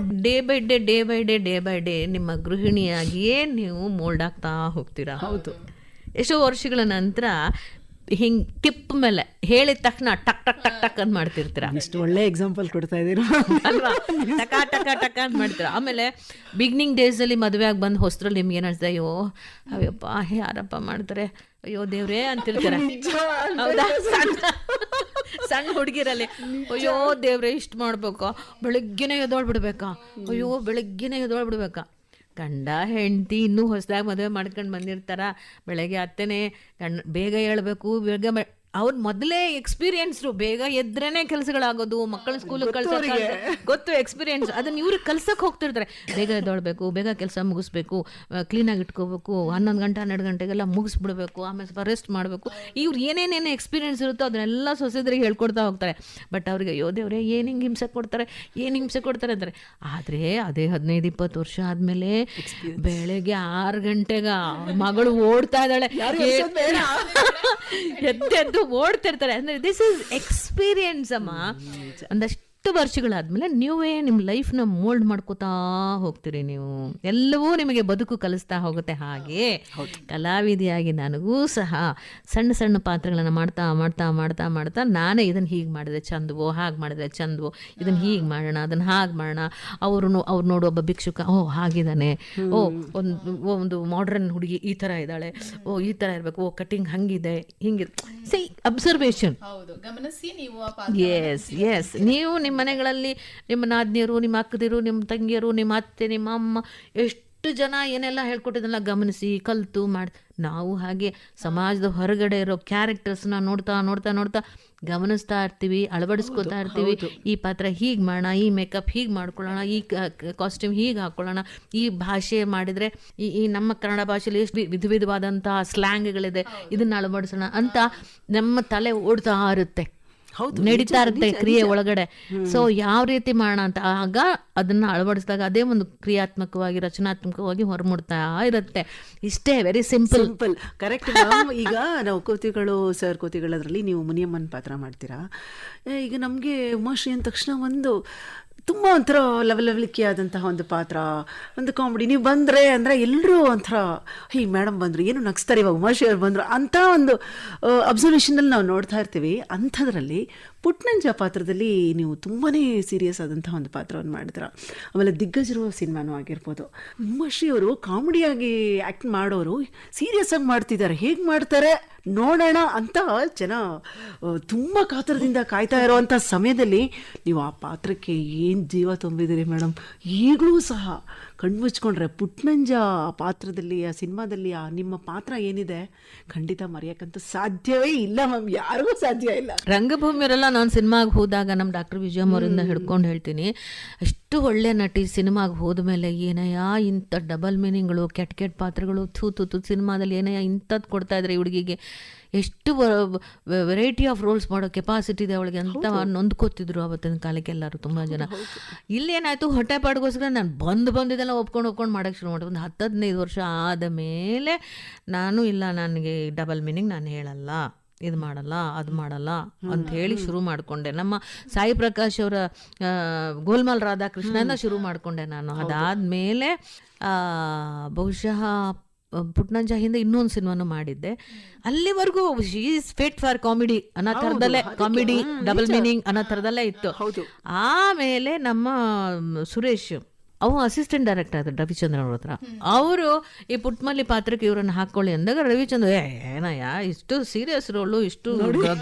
S3: ಡೇ ಬೈ ಡೇ ನಿಮ್ಮ ಗೃಹಿಣಿಯಾಗಿಯೇ ನೀವು ಮೋಲ್ಡ್ ಆಗ್ತಾ ಹೋಗ್ತೀರಾ. ಹೌದು, ಎಷ್ಟೋ ವರ್ಷಗಳ ನಂತರ ಹಿಂಗ್ ಟಿಪ್ ಮೇಲೆ ಹೇಳಿದ ತಕ್ಷಣ ಟಕ್ ಟಕ್ ಟಕ್ ಟಕ್ ಅಂತ ಮಾಡ್ತಿರ್ತೀರ.
S2: ಇಷ್ಟು ಒಳ್ಳೆ ಎಕ್ಸಾಂಪಲ್ ಕೊಡ್ತಾ ಇದೀರ
S3: ಅಲ್ವಾ, ಟಕ ಅಂತ ಮಾಡ್ತೀರ. ಆಮೇಲೆ ಬಿಗಿನಿಂಗ್ ಡೇಸ್ ಅಲ್ಲಿ ಮದುವೆ ಆಗಿ ಬಂದು ಹೊಸದ್ರಲ್ಲಿ ನಿಮ್ಗೆ ಏನ್ ಅನ್ಸುತ್ತೆ, ಅಯ್ಯಪ್ಪ ಯಾರಪ್ಪ ಮಾಡ್ತಾರೆ, ಅಯ್ಯೋ ದೇವ್ರೇ ಅಂತಿರ್ತಾರೆ. ಹೌದಾ, ಸಣ್ಣ ಹುಡುಗಿರಲ್ಲಿ ಅಯ್ಯೋ ದೇವ್ರೇ ಇಷ್ಟು ಮಾಡ್ಬೇಕಾ, ಬೆಳಗ್ಗೆನೆ ಎದ್ದೋಳ್ಬಿಡ್ಬೇಕಾ, ಅಯ್ಯೋ ಬೆಳಗ್ಗೆನೆ ಎದ್ದೋಳ್ಬಿಡ್ಬೇಕಾ. ಗಂಡ ಹೆಂಡತಿ ಇನ್ನೂ ಹೊಸದಾಗಿ ಮದುವೆ ಮಾಡ್ಕೊಂಡು ಬಂದಿರ್ತಾರ, ಬೆಳಗ್ಗೆ ಅತ್ತೆನೇ ಬೇಗ ಹೇಳ್ಬೇಕು, ಬೇಗ ಅವ್ರು ಮೊದಲೇ ಎಕ್ಸ್ಪೀರಿಯನ್ಸ್ಡು, ಬೇಗ ಎದ್ರೇನೆ ಕೆಲಸಗಳಾಗೋದು, ಮಕ್ಕಳ ಸ್ಕೂಲಿಗೆ ಕಳ್ಸೋಕೆ ಗೊತ್ತು, ಎಕ್ಸ್ಪೀರಿಯನ್ಸ್. ಅದನ್ನ ಇವ್ರಿಗೆ ಕಲ್ಸಕ್ಕೆ ಹೋಗ್ತಿರ್ತಾರೆ. ಬೇಗ ಎದ್ದೊಳ್ಬೇಕು, ಬೇಗ ಕೆಲಸ ಮುಗಿಸ್ಬೇಕು, ಕ್ಲೀನಾಗಿ ಇಟ್ಕೋಬೇಕು, 11 ಗಂಟೆ 12 ಗಂಟೆಗೆಲ್ಲ ಮುಗಿಸ್ಬಿಡ್ಬೇಕು, ಆಮೇಲೆ ಸ್ವಲ್ಪ ರೆಸ್ಟ್ ಮಾಡಬೇಕು. ಇವ್ರು ಏನೇನೇನು ಎಕ್ಸ್ಪೀರಿಯನ್ಸ್ ಇರುತ್ತೋ ಅದನ್ನೆಲ್ಲ ಸೊಸೆದ್ರಿಗೆ ಹೇಳ್ಕೊಡ್ತಾ ಹೋಗ್ತಾರೆ. ಬಟ್ ಅವ್ರಿಗೆ ಅಯ್ಯೋ ದೇವ್ರೆ ಏನು ಹಿಂಗೆ ಹಿಂಸೆ ಕೊಡ್ತಾರೆ, ಏನು ಹಿಂಸೆ ಕೊಡ್ತಾರೆ ಅಂತಾರೆ. ಆದರೆ ಅದೇ 15-20 ವರ್ಷ ಆದಮೇಲೆ ಬೆಳಗ್ಗೆ 6 ಗಂಟೆಗೆ ಮಗಳು ಓಡ್ತಾ ಇದ್ದಾಳೆ, ಎದ್ದು ಓಡ್ತಿರ್ತಾರೆ. ಅಂದ್ರೆ ದಿಸ್ ಇಸ್ ಎಕ್ಸ್ಪೀರಿಯನ್ಸ್ ಅಮ್ಮ. ಒಂದಷ್ಟು ವರ್ಷಗಳಾದ್ಮೇಲೆ ನೀವೇ ನಿಮ್ಮ ಲೈಫ್ನ ಮೋಲ್ಡ್ ಮಾಡ್ಕೋತಾ ಹೋಗ್ತೀರಿ. ನೀವು ಎಲ್ಲವೂ ನಿಮಗೆ ಬದುಕು ಕಲಿಸ್ತಾ ಹೋಗುತ್ತೆ. ಹಾಗೆ ಕಲಾವಿದೆಯಾಗಿ ನನಗೂ ಸಹ ಸಣ್ಣ ಸಣ್ಣ ಪಾತ್ರಗಳನ್ನು ಮಾಡ್ತಾ ಮಾಡ್ತಾ ಮಾಡ್ತಾ ಮಾಡ್ತಾ ನಾನೇ ಇದನ್ನು ಹೀಗೆ ಮಾಡಿದ್ರೆ ಚಂದವೋ, ಹಾಗೆ ಮಾಡಿದ್ರೆ ಚಂದವೋ, ಇದನ್ನು ಹೀಗೆ ಮಾಡೋಣ, ಅದನ್ನು ಹಾಗೆ ಮಾಡೋಣ. ಅವ್ರು ನೋಡು ಒಬ್ಬ ಭಿಕ್ಷುಕ, ಓ ಹಾಗಿದ್ದಾನೆ, ಓ ಒಂದು ಮಾಡ್ರನ್ ಹುಡುಗಿ ಈ ಥರ ಇದ್ದಾಳೆ, ಓ ಈ ಥರ ಇರಬೇಕು, ಓ ಕಟಿಂಗ್ ಹಂಗಿದೆ, ಹಿಂಗೆ ಸಿ ಅಬ್ಸರ್ವೇಷನ್. S S. ನೀವು ನಿಮ್ಮ ಮನೆಗಳಲ್ಲಿ ನಿಮ್ಮ ನಾದ್ನಿಯರು, ನಿಮ್ಮ ಅಕ್ಕದಿರು, ನಿಮ್ಮ ತಂಗಿಯರು, ನಿಮ್ಮ ಅತ್ತೆ, ನಿಮ್ಮ ಅಮ್ಮ ಎಷ್ಟು ಜನ ಏನೆಲ್ಲ ಹೇಳ್ಕೊಟ್ಟಿದ್ದೆಲ್ಲ ಗಮನಿಸಿ ಕಲಿತು ಮಾಡಿ. ನಾವು ಹಾಗೆ ಸಮಾಜದ ಹೊರಗಡೆ ಇರೋ ಕ್ಯಾರೆಕ್ಟರ್ಸ್ನ ನೋಡ್ತಾ ನೋಡ್ತಾ ನೋಡ್ತಾ ಗಮನಿಸ್ತಾ ಇರ್ತೀವಿ, ಅಳವಡಿಸ್ಕೊತಾ ಇರ್ತೀವಿ. ಈ ಪಾತ್ರ ಹೀಗೆ ಮಾಡೋಣ, ಈ ಮೇಕಪ್ ಹೀಗೆ ಮಾಡ್ಕೊಳ್ಳೋಣ, ಈ ಕಾಸ್ಟ್ಯೂಮ್ ಹೀಗೆ ಹಾಕ್ಕೊಳ್ಳೋಣ, ಈ ಭಾಷೆ ಮಾಡಿದರೆ ಈ ನಮ್ಮ ಕನ್ನಡ ಭಾಷೆಯಲ್ಲಿ ಎಷ್ಟು ವಿಧ ವಿಧವಾದಂತಹ ಸ್ಲ್ಯಾಂಗ್ಗಳಿದೆ, ಇದನ್ನು ಅಳವಡಿಸೋಣ ಅಂತ ನಮ್ಮ ತಲೆ ಓಡ್ತಾ ಇರುತ್ತೆ, ನಡೀತಾ ಇರುತ್ತೆ ಕ್ರಿಯೆ ಒಳಗಡೆ. ಸೊ ಯಾವ ರೀತಿ ಮಾಡೋಣ ಅಂತ ಆಗ ಅದನ್ನ ಅಳವಡಿಸಿದಾಗ ಅದೇ ಒಂದು ಕ್ರಿಯಾತ್ಮಕವಾಗಿ ರಚನಾತ್ಮಕವಾಗಿ ಹೊರಮೂಡ್ತಾ ಇರುತ್ತೆ. ಇಷ್ಟೇ, ವೆರಿ ಸಿಂಪಲ್.
S2: ಕರೆಕ್ಟ್. ಈಗ ನಾವು ಕೋತಿಗಳು ಸರ್ ಕೋತಿಗಳದ್ರಲ್ಲಿ ನೀವು ಮುನಿಯಮ್ಮನ ಪಾತ್ರ ಮಾಡ್ತೀರಾ. ಈಗ ನಮಗೆ ಉಮಾಶ್ರೀ ಅಂದ ತಕ್ಷಣ ಒಂದು ತುಂಬ ಒಂಥರ ಲವಲವಿಕೆ ಆದಂತಹ ಒಂದು ಪಾತ್ರ, ಒಂದು ಕಾಮಿಡಿ. ನೀವು ಬಂದರೆ ಅಂದರೆ ಎಲ್ಲರೂ ಒಂಥರ ಹೇ ಮೇಡಮ್ ಬಂದರು, ಏನು ನಗಿಸ್ತಾರೆ ಇವಾಗ ಉಮಾಶ್ರೀ ಅವ್ರು ಬಂದರು ಅಂತ ಒಂದು ಅಬ್ಸರ್ವೇಷನಲ್ಲಿ ನಾವು ನೋಡ್ತಾ ಇರ್ತೀವಿ. ಅಂಥದ್ರಲ್ಲಿ ಪುಟ್ನಂಜ ಪಾತ್ರದಲ್ಲಿ ನೀವು ತುಂಬಾ ಸೀರಿಯಸ್ ಆದಂತಹ ಒಂದು ಪಾತ್ರವನ್ನು ಮಾಡಿದ್ರ. ಆಮೇಲೆ ದಿಗ್ಗಜರು ಸಿನಿಮಾನೂ ಆಗಿರ್ಬೋದು. ಉಮಾಶ್ರೀ ಅವರು ಕಾಮಿಡಿಯಾಗಿ ಆ್ಯಕ್ಟ್ ಮಾಡೋರು ಸೀರಿಯಸ್ ಆಗಿ ಮಾಡ್ತಿದ್ದಾರೆ. ಹೇಗೆ ಮಾಡ್ತಾರೆ ನೋಡೋಣ ಅಂತ ಜನ ತುಂಬ ಕಾತರದಿಂದ ಕಾಯ್ತಾ ಇರೋವಂಥ ಸಮಯದಲ್ಲಿ ನೀವು ಆ ಪಾತ್ರಕ್ಕೆ ಏನು ಜೀವ ತುಂಬಿದಿರಿ ಮೇಡಮ್. ಈಗಲೂ ಸಹ ಕಣ್ಮುಚ್ಕೊಂಡ್ರೆ ಪುಟ್ನಂಜ ಪಾತ್ರದಲ್ಲಿ, ಆ ಸಿನಿಮಾದಲ್ಲಿ ಆ ನಿಮ್ಮ ಪಾತ್ರ ಏನಿದೆ ಖಂಡಿತ ಮರೆಯೋಕ್ಕಂತೂ ಸಾಧ್ಯವೇ ಇಲ್ಲ ಮ್ಯಾಮ್, ಯಾರಿಗೂ ಸಾಧ್ಯ ಇಲ್ಲ.
S3: ರಂಗಭೂಮಿಯವರೆಲ್ಲ ನಾನು ಸಿನಿಮಾಗೆ ಹೋದಾಗ ನಮ್ಮ ಡಾಕ್ಟರ್ ವಿಜಯಮ್ಮ ಅವರಿಂದ ಹಿಡ್ಕೊಂಡು ಹೇಳ್ತೀನಿ, ಅಷ್ಟು ಒಳ್ಳೆ ನಟಿ ಸಿನಿಮಾಗೆ ಹೋದ ಮೇಲೆ ಏನಯ್ಯ ಇಂಥ ಡಬಲ್ ಮೀನಿಂಗ್ಗಳು, ಕೆಟ್ಟ ಕೆಟ್ಟ ಪಾತ್ರಗಳು, ಥೂ ಸಿನಿಮಾದಲ್ಲಿ ಏನಯ್ಯ ಇಂಥದ್ದು ಕೊಡ್ತಾ ಇದ್ರೆ ಹುಡುಗಿಗೆ, ಎಷ್ಟು ವೆರೈಟಿ ಆಫ್ ರೋಲ್ಸ್ ಮಾಡೋ ಕೆಪಾಸಿಟಿ ಇದೆ ಅವಳಿಗೆ ಅಂತ ನೊಂದ್ಕೋತಿದ್ರು ಅವತ್ತಿನ ಕಾಲಕ್ಕೆ ಎಲ್ಲರೂ ತುಂಬ ಜನ. ಇಲ್ಲೇನಾಯಿತು, ಹೊಟ್ಟೆ ಪಾಡ್ಗೋಸ್ಕರ ನಾನು ಬಂದಿದ್ದೆಲ್ಲ ಒಪ್ಕೊಂಡು ಮಾಡೋಕ್ಕೆ ಶುರು ಮಾಡಿದೆ. ಒಂದು 10-15 ವರ್ಷ ಆದ ಮೇಲೆ ನಾನು ಇಲ್ಲ, ನನಗೆ ಡಬಲ್ ಮೀನಿಂಗ್ ನಾನು ಹೇಳಲ್ಲ, ಇದು ಮಾಡಲ್ಲ, ಅದು ಮಾಡಲ್ಲ ಅಂತ ಹೇಳಿ ಶುರು ಮಾಡಿಕೊಂಡೆ. ನಮ್ಮ ಸಾಯಿ ಪ್ರಕಾಶ್ ಅವರ ಗೋಲ್ಮಾಲ್ ರಾಧಾಕೃಷ್ಣನ ಶುರು ಮಾಡಿಕೊಂಡೆ ನಾನು. ಅದಾದಮೇಲೆ ಬಹುಶಃ ಪುಟ್ನಂಜ ಹಿಂದೆ ಇನ್ನೊಂದು ಸಿನಿಮಾನು ಮಾಡಿದ್ದೆ. ಅಲ್ಲಿವರೆಗೂ she is fit for comedy ಅನ್ನೋ ಥರದಲ್ಲೇ, ಕಾಮಿಡಿ ಡಬಲ್ ಮೀನಿಂಗ್ ಅನ್ನೋ ಥರದಲ್ಲೇ ಇತ್ತು. ಆಮೇಲೆ ನಮ್ಮ ಸುರೇಶ್ ಅವ ಅಸಿಸ್ಟೆಂಟ್ ಡೈರೆಕ್ಟರ್ ಆದ್ರು ರವಿಚಂದ್ರ ಅವ್ರ ಹತ್ರ. ಅವರು ಈ ಪುಟ್ಮಲ್ಲಿ ಪಾತ್ರಕ್ಕೆ ಇವರನ್ನು ಹಾಕೊಳ್ಳಿ ಅಂದಾಗ ರವಿಚಂದ್ರ ಏನಯ್ಯ ಇಷ್ಟು ಸೀರಿಯಸ್ ರೋಲು, ಇಷ್ಟು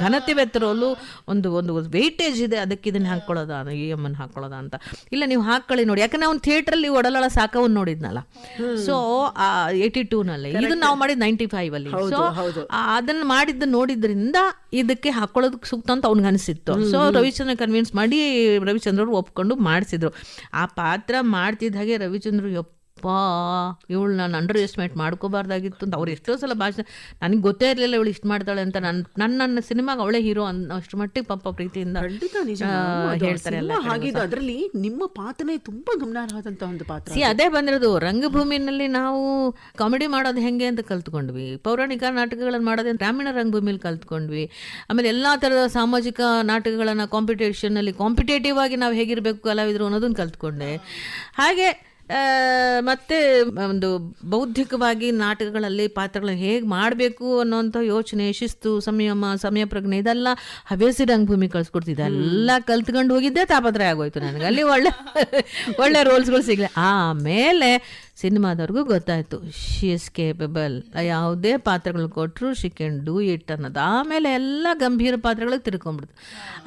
S3: ಘನತೆವೆತ್ತ ರೋಲು, ಒಂದು ವೆಯ್ಟೇಜ್ ಇದೆ, ಅದಕ್ಕೆ ಇದನ್ನ ಹಾಕೊಳ್ಳೋದ, ಈ ಅಮ್ಮನ ಹಾಕೊಳ್ಳೋದ ಅಂತ. ಇಲ್ಲ ನೀವು ಹಾಕೊಳ್ಳಿ ನೋಡಿ, ಯಾಕಂದ್ರೆ ಅವ್ನು ಥಿಯೇಟ್ರಲ್ಲಿ ಒಡಲಾಳ ಸಾಕವನ್ನು ನೋಡಿದ್ನಲ್ಲ. ಸೊ 82ನಲ್ಲಿ ಇದನ್ನ ನಾವು ಮಾಡಿದ್ 95 ಅಲ್ಲಿ. ಸೊ ಅದನ್ನ ಮಾಡಿದ್ದು ನೋಡಿದ್ರಿಂದ ಇದಕ್ಕೆ ಹಾಕೊಳ್ಳೋದಕ್ಕೆ ಸೂಕ್ತ ಅಂತ ಅವ್ನಿಗೆ ಅನಿಸಿತ್ತು. ಸೊ ರವಿಚಂದ್ರ ಕನ್ವಿನ್ಸ್ ಮಾಡಿ ರವಿಚಂದ್ರ ಅವರು ಒಪ್ಕೊಂಡು ಮಾಡಿಸಿದ್ರು. ಆ ಪಾತ್ರ ಮಾಡ್ತಿದ್ದ ಹಾಗೆ ರವಿಚಂದ್ರ ಇವಳು ನಾನು ಅಂಡರ್ ಎಸ್ಟಿಮೇಟ್ ಮಾಡ್ಕೋಬಾರ್ದಾಗಿತ್ತು ಅಂತ ಅವ್ರು ಎಷ್ಟೋ ಸಲ ಭಾಷೆ, ನನಗೆ ಗೊತ್ತೇ ಇರಲಿಲ್ಲ ಇವಳು ಇಷ್ಟು ಮಾಡ್ತಾಳೆ ಅಂತ. ನನ್ನ ಸಿನಿಮಾಗೆ ಅವಳೇ ಹೀರೋ ಅಷ್ಟು ಮಟ್ಟಿಗೆ ಪಾಪ ಪ್ರೀತಿಯಿಂದ ಹೇಳ್ತಾರೆ ಎಲ್ಲ.
S2: ಹಾಗಿದ್ದು ಅದರಲ್ಲಿ ನಿಮ್ಮ ಪಾತ್ರನೇ ತುಂಬಾ ಗಮನಾರ್ಹವಾದಂತ ಒಂದು ಪಾತ್ರ.
S3: ಅದೇ ಬಂದಿರೋದು, ರಂಗಭೂಮಿನಲ್ಲಿ ನಾವು ಕಾಮಿಡಿ ಮಾಡೋದು ಹೆಂಗೆ ಅಂತ ಕಲ್ತ್ಕೊಂಡ್ವಿ, ಪೌರಾಣಿಕ ನಾಟಕಗಳನ್ನು ಮಾಡೋದೇ ಗ್ರಾಮೀಣ ರಂಗಭೂಮಿಲಿ ಕಲ್ತ್ಕೊಂಡ್ವಿ. ಆಮೇಲೆ ಎಲ್ಲ ಥರದ ಸಾಮಾಜಿಕ ನಾಟಕಗಳನ್ನು ಕಾಂಪಿಟೇಟಿವ್ ಆಗಿ ನಾವು ಹೇಗಿರಬೇಕು ಕಲಾವಿದರು ಅನ್ನೋದನ್ನು ಕಲ್ತ್ಕೊಂಡೆ. ಹಾಗೆ ಮತ್ತು ಒಂದು ಬೌದ್ಧಿಕವಾಗಿ ನಾಟಕಗಳಲ್ಲಿ ಪಾತ್ರಗಳನ್ನ ಹೇಗೆ ಮಾಡಬೇಕು ಅನ್ನೋಂಥ ಯೋಚನೆ, ಶಿಸ್ತು, ಸಮಯ ಪ್ರಜ್ಞೆ ಇದೆಲ್ಲ ಹವ್ಯಾಸಿ ರಂಗಭೂಮಿ ಕಳಿಸ್ಕೊಡ್ತಿದ್ದೆ. ಎಲ್ಲ ಕಲ್ತ್ಕೊಂಡು ಹೋಗಿದ್ದೆ, ತಾಪತ್ರೆ ಆಗೋಯ್ತು ನನಗೆ. ಅಲ್ಲಿ ಒಳ್ಳೆ ರೋಲ್ಸ್ಗಳು ಸಿಗಲಿ. ಆಮೇಲೆ ಸಿನಿಮಾದವ್ರಿಗೂ ಗೊತ್ತಾಯಿತು ಶಿ ಇಸ್ ಕೇಪಬಲ್, ಯಾವುದೇ ಪಾತ್ರಗಳು ಕೊಟ್ಟರು ಶಿ ಕ್ಯಾನ್ ಡೂ ಇಟ್ ಅನ್ನೋದು. ಆಮೇಲೆ ಎಲ್ಲ ಗಂಭೀರ ಪಾತ್ರಗಳಿಗೆ ತಿರ್ಕೊಂಡ್ಬಿಡ್ತು.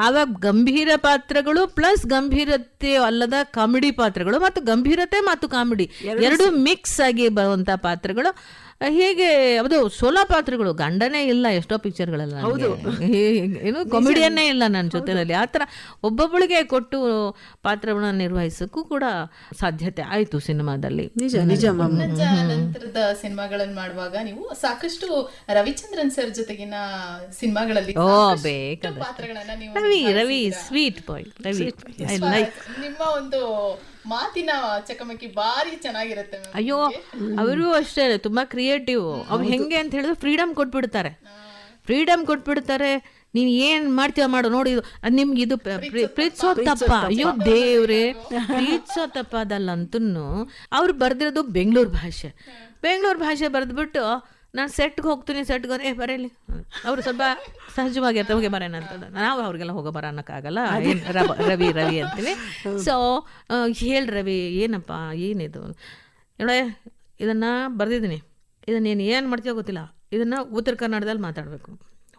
S3: ಆವಾಗ ಗಂಭೀರ ಪಾತ್ರಗಳು ಪ್ಲಸ್ ಗಂಭೀರತೆ ಅಲ್ಲದ ಕಾಮಿಡಿ ಪಾತ್ರಗಳು, ಮತ್ತು ಗಂಭೀರತೆ ಮತ್ತು ಕಾಮಿಡಿ ಎರಡು ಮಿಕ್ಸ್ ಆಗಿ ಬರುವಂಥ ಪಾತ್ರಗಳು ಹೇಗೆ ಅದು ಸೋಲಾ ಪಾತ್ರಗಳು, ಗಂಡನೇ ಇಲ್ಲ ಎಷ್ಟೋ ಪಿಕ್ಚರ್ಗಳೆಲ್ಲ, ಏನು ಕಾಮಿಡಿಯನ್ನೇ ಇಲ್ಲ ನನ್ನ ಜೊತೆನಲ್ಲಿ. ಆ ಥರ ಒಬ್ಬೊಬ್ಬಳಿಗೆ ಕೊಟ್ಟು ಪಾತ್ರವನ್ನು ನಿರ್ವಹಿಸೋಕ್ಕೂ ಕೂಡ ಸಾಧ್ಯತೆ ಆಯಿತು ಸಿನಿಮಾದಲ್ಲಿ.
S2: ನಿಜ ನಿಜ ಮ್ಯಾಮ್.
S4: ನಂತರದ ಸಿನಿಮಾಗಳನ್ನು ಮಾಡುವಾಗ ನೀವು ಸಾಕಷ್ಟು ರವಿಚಂದ್ರನ್ ಸರ್ ಜೊತೆಗಿನ ಸಿನಿಮಾಗಳಲ್ಲಿ
S3: ಬೇಕಾದ
S4: ಪಾತ್ರಗಳನ್ನ ನೀವು
S3: Ravi sweet boy, Ravi I like.
S4: ನಿಮ್ಮ ಒಂದು ಮಾತಿನ ಚಕಮಕಿ ಬಾರಿ ಚೆನ್ನಾಗಿರುತ್ತೆ ma'am.
S3: ಅಯ್ಯೋ, ಅವರು ಅಷ್ಟೇ ತುಂಬಾ ಕ್ರಿಯೇಟಿವ್. ಅವ್ರು ಹೆಂಗೆ ಅಂತ ಹೇಳಿದ್ರೆ ಫ್ರೀಡಮ್ ಕೊಟ್ಬಿಡ್ತಾರೆ. ನೀನ್ ಏನ್ ಮಾಡ್ತೀವ ಮಾಡು, ನೋಡಿ ಅದು ನಿಮ್ಗೆ ಇದು ಪ್ರೀತಿಸೋ ತಪ್ಪ. ಅಯ್ಯೋ ದೇವ್ರೆ, ಪ್ರೀತಿಸೋ ತಪ್ಪ ಅದಲ್ಲಂತೂ ಅವ್ರು ಬರ್ದಿರೋದು ಬೆಂಗಳೂರು ಭಾಷೆ ಬರೆದ್ಬಿಟ್ಟು ನಾನು ಸೆಟ್ಗೆ ಹೋಗ್ತೀನಿ, ಸೆಟ್ಗೆ ಬರೀಲಿ ಅವರು ಸ್ವಲ್ಪ ಸಹಜವಾಗಿರ್ತಾರೆ, ಹೋಗಿ ಬರೋಣ ಅಂತ. ನಾವು ಅವ್ರಿಗೆಲ್ಲ ಹೋಗೋ ಬರೋ ಅನ್ನೋಕ್ಕಾಗಲ್ಲ, ರವಿ ಅಂತೀವಿ. ಸೊ ಹೇಳಿ ರವಿ, ಏನಪ್ಪ ಏನಿದು ನೋಡೆ, ಇದನ್ನು ಬರೆದಿದ್ದೀನಿ, ಇದನ್ನೇನು ಏನು ಮಾಡ್ತೀವೋ ಗೊತ್ತಿಲ್ಲ, ಇದನ್ನು ಉತ್ತರ ಕನ್ನಡದಲ್ಲಿ ಮಾತಾಡಬೇಕು.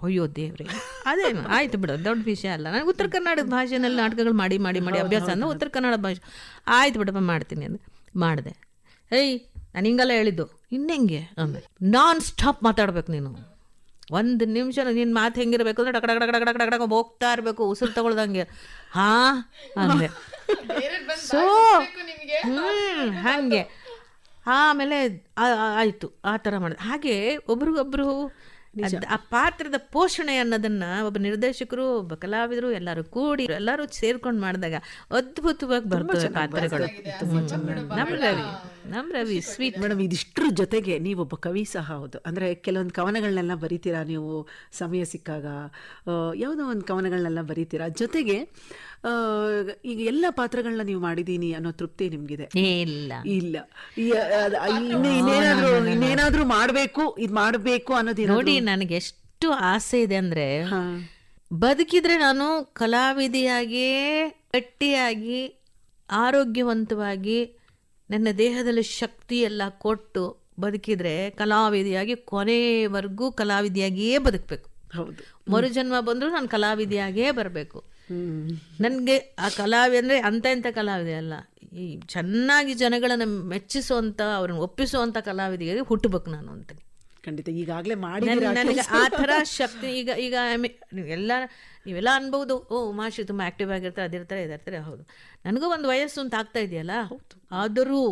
S3: ಅಯ್ಯೋ ದೇವ್ರಿ, ಅದೇನು ಆಯ್ತು ಬಿಡು, ದೊಡ್ಡ ವಿಷಯ ಅಲ್ಲ. ನನಗೆ ಉತ್ತರ ಕನ್ನಡದ ಭಾಷೆನಲ್ಲಿ ನಾಟಕಗಳು ಮಾಡಿ ಅಭ್ಯಾಸ ಅಂದ್ರೆ ಉತ್ತರ ಕನ್ನಡ ಭಾಷೆ. ಆಯ್ತು ಬಿಡಪ್ಪ ಮಾಡ್ತೀನಿ ಅಂತ ಮಾಡಿದೆ. ನಾನು ಹಿಂಗೆಲ್ಲ ಹೇಳಿದ್ದು, ಇನ್ನೆಂಗೆ ಆಮೇಲೆ ನಾನ್ ಸ್ಟಾಪ್ ಮಾತಾಡ್ಬೇಕು ನೀನು. 1 ನಿಮಿಷ ನಿನ್ನ ಮಾತು ಹೆಂಗಿರ್ಬೇಕು ಅಂದ್ರೆ ಡಕಡಕಡಕಡಕಡಕ ಹೋಗ್ತಾ ಇರಬೇಕು, ಉಸಿರು ತಗೊಳ್ದಂಗೆ. ಅಂದೆ. ಸೊ ಹಾಗೆ ಆಮೇಲೆ ಆಯಿತು, ಆ ಥರ ಮಾಡಿದೆ. ಹಾಗೆ ಒಬ್ರಿಗೊಬ್ರು ಆ ಪಾತ್ರದ ಪೋಷಣೆ ಅನ್ನೋದನ್ನ ಒಬ್ಬ ನಿರ್ದೇಶಕರು, ಒಬ್ಬ ಕಲಾವಿದರು ಎಲ್ಲರೂ ಕೂಡಿ ಎಲ್ಲರೂ ಸೇರ್ಕೊಂಡು ಮಾಡಿದಾಗ ಅದ್ಭುತವಾಗಿ ಬರ್ತವೆ ಪಾತ್ರಗಳು. ನಮ್ ರವಿ ಸ್ವೀಟ್.
S2: ಮೇಡಮ್, ಇದಿಷ್ಟರ ಜೊತೆಗೆ ನೀವೊಬ್ಬ ಕವಿ ಸಹ ಹೌದು. ಅಂದರೆ ಕೆಲವೊಂದು ಕವನಗಳನ್ನೆಲ್ಲ ಬರೀತೀರಾ ನೀವು, ಸಮಯ ಸಿಕ್ಕಾಗ ಯಾವುದೋ ಒಂದು ಕವನಗಳನ್ನೆಲ್ಲ ಬರೀತೀರಾ. ಜೊತೆಗೆ ಈಗ ಎಲ್ಲ ಪಾತ್ರಗಳನ್ನ ನೀವು ಮಾಡಿದ್ದೀನಿ ಅನ್ನೋ ತೃಪ್ತಿ ನಿಮ್ಗಿದೆ? ಇಲ್ಲ ಇನ್ನೇನಾದ್ರೂ ಮಾಡಬೇಕು, ಇದು ಮಾಡಬೇಕು ಅನ್ನೋದು
S3: ನೋಡಿ. ನನಗೆ ಎಷ್ಟು ಆಸೆ ಇದೆ ಅಂದ್ರೆ, ಬದುಕಿದ್ರೆ ನಾನು ಕಲಾವಿದೆಯಾಗಿಯೇ ಗಟ್ಟಿಯಾಗಿ ಆರೋಗ್ಯವಂತವಾಗಿ ನನ್ನ ದೇಹದಲ್ಲಿ ಶಕ್ತಿ ಎಲ್ಲ ಕೊಟ್ಟು ಬದುಕಿದ್ರೆ ಕಲಾವಿದೆಯಾಗಿ ಕೊನೆವರೆಗೂ ಕಲಾವಿದೆಯಾಗಿಯೇ ಬದುಕಬೇಕು. ಹೌದು, ಮರುಜನ್ಮ ಬಂದರೂ ನಾನು ಕಲಾವಿದೆಯಾಗೇ ಬರಬೇಕು. ನನಗೆ ಆ ಕಲಾವಿ ಅಂದರೆ ಅಂಥ ಕಲಾವಿದೆ ಅಲ್ಲ, ಈ ಚೆನ್ನಾಗಿ ಜನಗಳನ್ನು ಮೆಚ್ಚಿಸುವಂಥ, ಅವ್ರನ್ನ ಒಪ್ಪಿಸುವಂಥ ಕಲಾವಿದೆಯಾಗಿ ಹುಟ್ಟಬೇಕು ನಾನು ಅಂತೀನಿ.
S2: ಖಂಡಿತ ಈಗಾಗಲೇ ಮಾಡಿ
S3: ನನಗೆ ಆ ಥರ ಶಕ್ತಿ. ಈಗ ನೀವೆಲ್ಲ ಅನ್ಬೋದು, ಉಮಾಶ್ರೀ ತುಂಬ ಆ್ಯಕ್ಟಿವ್ ಆಗಿರ್ತಾರೆ, ಇದಿರ್ತಾರೆ. ಹೌದು, ನನಗೂ ಒಂದು ವಯಸ್ಸು ಅಂತ ಆಗ್ತಾ ಇದೆಯಲ್ಲ, ಆದರೂ